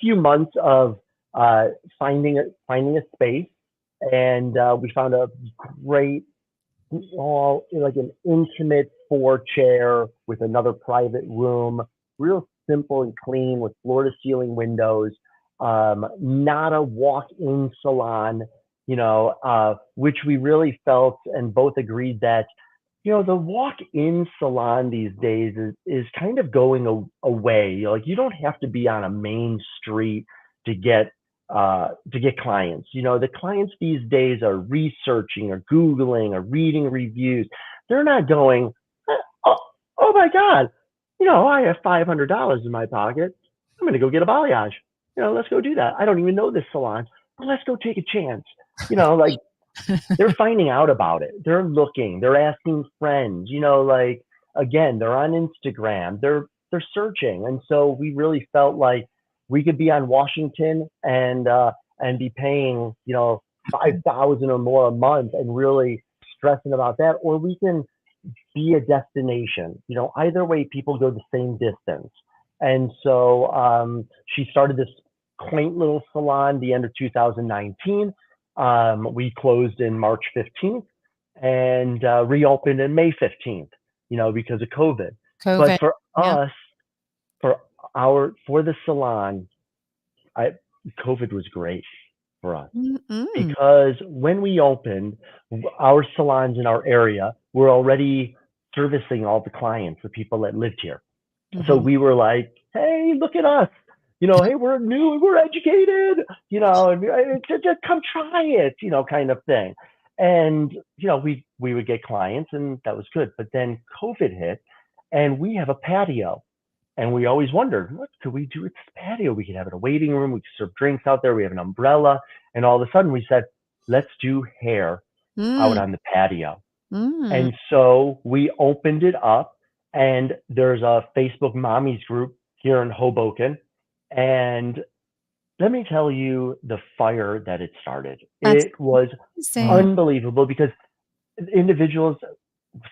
few months of finding a space, and we found a great, like an intimate 4-chair with another private room, real simple and clean, with floor-to-ceiling windows. Not a walk-in salon, which we really felt and both agreed that. The walk-in salon these days is kind of going away. Like, you don't have to be on a main street to get clients. The clients these days are researching or Googling or reading reviews. They're not going, oh my God, I have $500 in my pocket. I'm going to go get a balayage. Let's go do that. I don't even know this salon, but let's go take a chance. They're finding out about it. They're looking. They're asking friends. Again, they're on Instagram. They're searching, and so we really felt like we could be on Washington and be paying $5,000 or more a month and really stressing about that, or we can be a destination. Either way, people go the same distance. And so she started this quaint little salon the end of 2019. We closed in March 15th and reopened in May 15th, because of COVID. But for us, for the salon, COVID was great for us, because when we opened, our salons in our area were already servicing all the clients, the people that lived here. So we were like, hey, look at us. Hey, we're new, we're educated, and just come try it, kind of thing. And, we would get clients, and that was good. But then COVID hit, and we have a patio. And we always wondered, what could we do with this patio? We could have a waiting room, we could serve drinks out there, we have an umbrella. And all of a sudden we said, let's do hair out on the patio. And so we opened it up, and there's a Facebook mommies group here in Hoboken. And let me tell you the fire that it started. It was unbelievable, because individuals,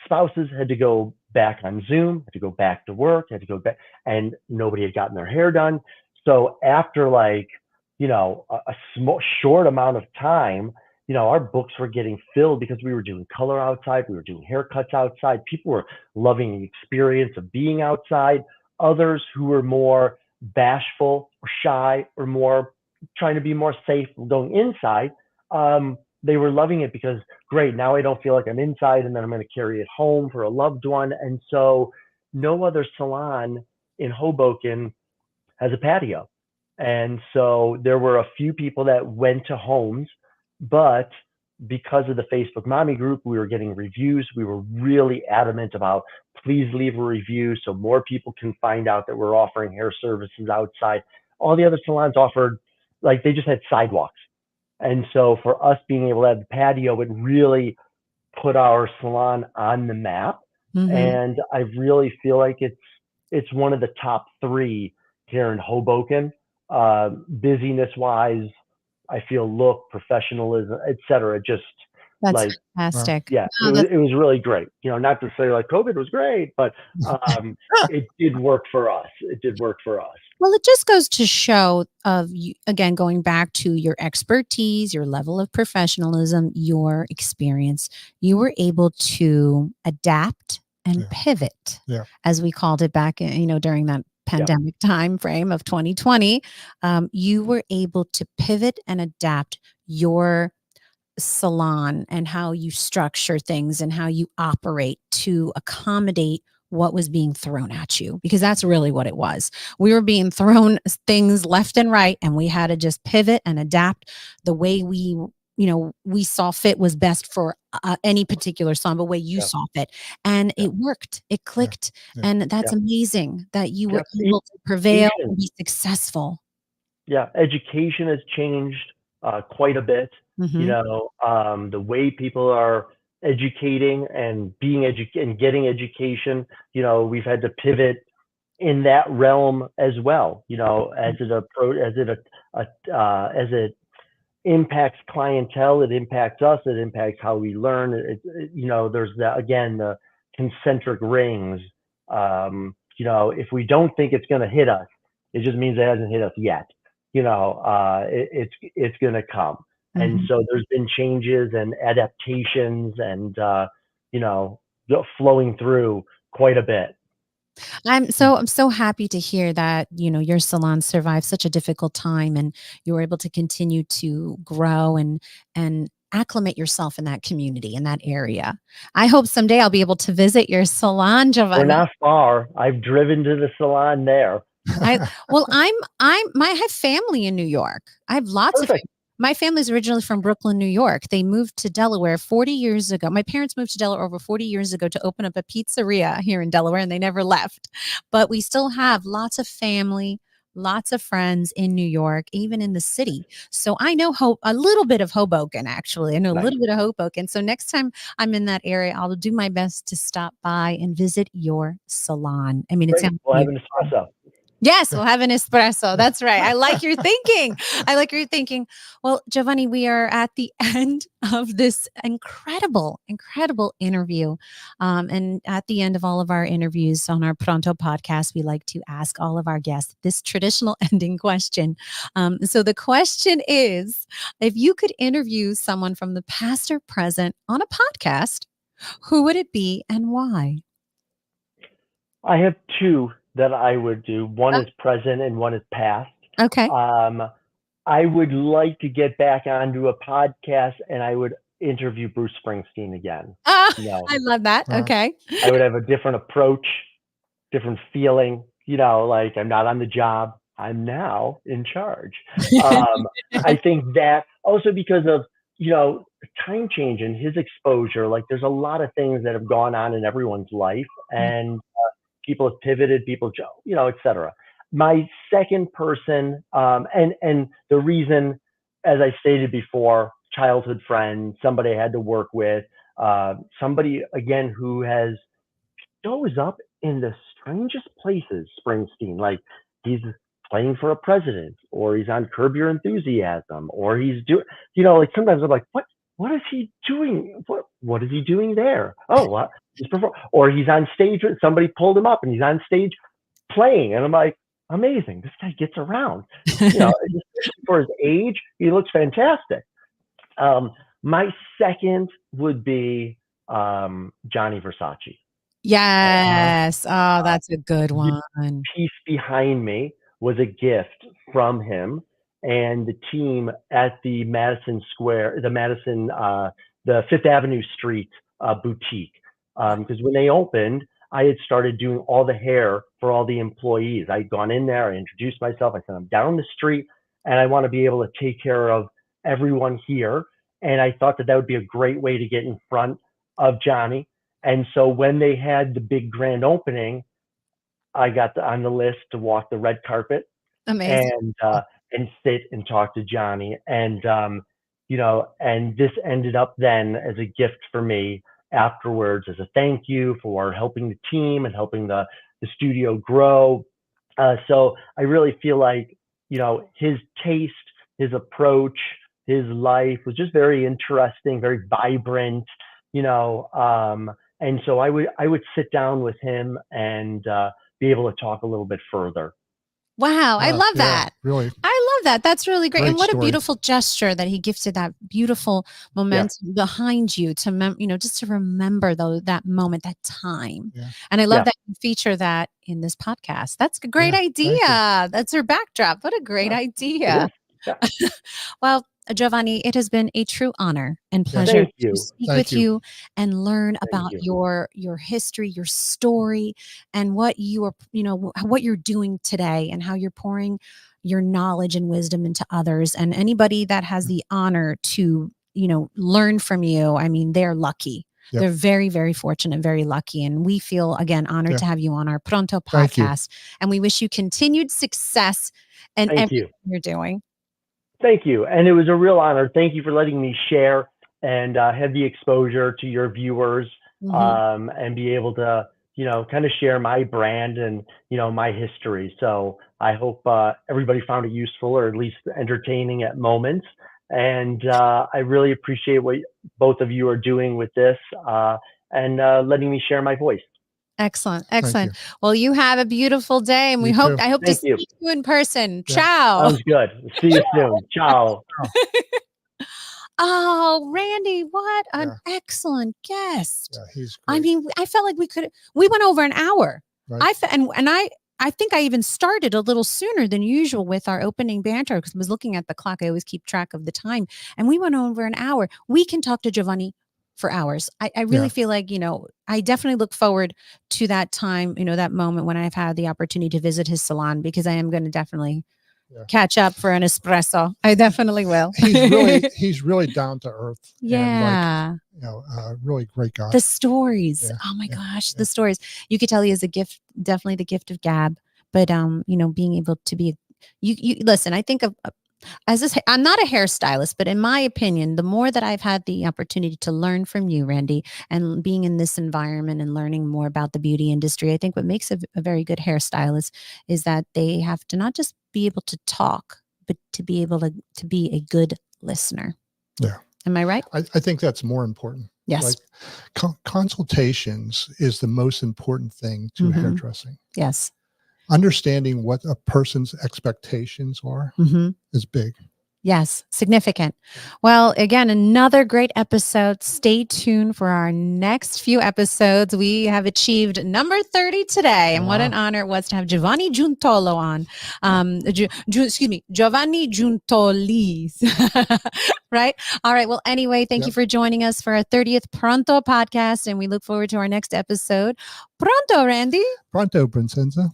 spouses had to go back on Zoom, had to go back to work, had to go back, and nobody had gotten their hair done. So after a small, short amount of time, our books were getting filled, because we were doing color outside, we were doing haircuts outside. People were loving the experience of being outside. Others who were more bashful or shy or more trying to be more safe going inside, they were loving it because, great, now I don't feel like I'm inside and then I'm going to carry it home for a loved one. And so no other salon in Hoboken has a patio. And so there were a few people that went to homes, but because of the Facebook Mommy group, we were getting reviews. We were really adamant about, please leave a review so more people can find out that we're offering hair services outside. All the other salons offered, like, they just had sidewalks. And so for us being able to have the patio, it really put our salon on the map. And I really feel like it's one of the top 3 here in Hoboken, busyness wise. I feel look, professionalism, etc. Just That's like, fantastic. yeah, No, it was really great. Not to say like COVID was great, but it did work for us. It did work for us. Well, it just goes to show of you, again, going back to your expertise, your level of professionalism, your experience, you were able to adapt and pivot, as we called it back in, during that pandemic time frame of 2020. You were able to pivot and adapt your salon and how you structure things and how you operate to accommodate what was being thrown at you, because that's really what it was. We were being thrown things left and right, and we had to just pivot and adapt the way we saw fit was best for any particular salon, the way you saw fit. And it worked, it clicked. And that's amazing that you were able to prevail and be successcul. Yeah, education has changed quite a bit. The way people are educating and and getting education, we've had to pivot in that realm as well. As it impacts clientele, it impacts us, it impacts how we learn. There's that, again, the concentric rings. If we don't think it's going to hit us, it just means it hasn't hit us yet. It's going to come. And so there's been changes and adaptations and, flowing through quite a bit. I'm so happy to hear that, your salon survived such a difficult time and you were able to continue to grow and acclimate yourself in that community, in that area. I hope someday I'll be able to visit your salon, Giovanni. We're not far. I've driven to the salon there. I have family in New York. I have lots of. My family's originally from Brooklyn, New York. They moved to Delaware 40 years ago. My parents moved to Delaware over 40 years ago to open up a pizzeria here in Delaware, and they never left. But we still have lots of family, lots of friends in New York, even in the city. So I know a little bit of Hoboken, actually. I know a little bit of Hoboken. So next time I'm in that area, I'll do my best to stop by and visit your salon. I mean, it sounds we'll have an espresso. Yes, we'll have an espresso. That's right. I like your thinking. Well, Giovanni, we are at the end of this incredible interview. And at the end of all of our interviews on our Pronto podcast, we like to ask all of our guests this traditional ending question. So the question is, if you could interview someone from the past or present on a podcast, who would it be and why? I have 2 that I would do. One is present and one is past. Okay. I would like to get back onto a podcast and I would interview Bruce Springsteen again. I love that. Okay. I would have a different approach, different feeling, like I'm not on the job. I'm now in charge. I think that also because of, time change and his exposure, like there's a lot of things that have gone on in everyone's life and people have pivoted, et cetera. My second person, and the reason, as I stated before, childhood friend, somebody I had to work with, somebody, again, who shows up in the strangest places, Springsteen, like he's playing for a president, or he's on Curb Your Enthusiasm, or he's doing, like sometimes I'm like, what is he doing? What is he doing there? Oh, what? Or he's on stage, somebody pulled him up and he's on stage playing. And I'm like, amazing. This guy gets around. Especially for his age, he looks fantastic. My second would be Gianni Versace. Yes. Oh, that's a good one. The piece behind me was a gift from him. and the team at the the Fifth Avenue Street boutique. Because when they opened, I had started doing all the hair for all the employees. I'd gone in there, I introduced myself. I said, I'm down the street and I want to be able to take care of everyone here. And I thought that would be a great way to get in front of Johnny. And so when they had the big grand opening, I got on the list to walk the red carpet Amazing. and sit and talk to Johnny. And, and this ended up then as a gift for me afterwards, as a thank you for helping the team and helping the studio grow. So I really feel like, his taste, his approach, his life was just very interesting, very vibrant, and so I would sit down with him and be able to talk a little bit further. Wow. I love that. Really. I love that. That's really great. And what story. a beautiful gesture that he gifted that beautiful momentum behind you to, just to remember that moment, that time. Yeah. And I love that you feature that in this podcast. That's a great idea. That's her backdrop. What a great idea. Yeah. Well, Giovanni, it has been a true honor and pleasure to speak with you and learn about your history, your story, and what you are, what you're doing today and how you're pouring your knowledge and wisdom into others. And anybody that has the honor to, learn from you, I mean, they're lucky. Yep. They're very, very fortunate, very lucky. And we feel, again, honored to have you on our Pronto podcast. And we wish you continued success in everything you're doing. Thank you. And it was a real honor. Thank you for letting me share and have the exposure to your viewers, and be able to, kind of share my brand and, my history. So I hope everybody found it useful or at least entertaining at moments. And I really appreciate what both of you are doing with this and letting me share my voice. Excellent. Excellent. Well, you have a beautiful day, and I hope to see you in person. Yeah. Ciao. Sounds good. See you soon. Ciao. Oh, Randy, what an excellent guest. Yeah, he's great. I mean, I felt like we went over an hour. Right. I think I even started a little sooner than usual with our opening banter because I was looking at the clock. I always keep track of the time, and we went over an hour. We can talk to Giovanni for hours. I really feel like, I definitely look forward to that time, that moment when I've had the opportunity to visit his salon, because I am going to definitely catch up for an espresso. I definitely will. He's really down to earth. Yeah. And really great guy. The stories. Yeah. Oh my gosh. The stories. You could tell he is a gift, definitely the gift of gab, but being able to be, you listen, I think of, I'm not a hairstylist, but in my opinion, the more that I've had the opportunity to learn from you, Randy, and being in this environment and learning more about the beauty industry, I think what makes a very good hairstylist is that they have to not just be able to talk, but to be able to be a good listener. Yeah. Am I right? I think that's more important. Yes. Like consultations is the most important thing to hairdressing. Yes. Understanding what a person's expectations are is big. Yes, significant. Well, again, another great episode. Stay tuned for our next few episodes. We have achieved number 30 today, and what an honor it was to have Giovanni Giuntoli on. Giovanni Giuntoli. Right? All right. Well, anyway, thank you for joining us for our 30th Pronto podcast, and we look forward to our next episode. Pronto, Randy. Pronto, Vincenza.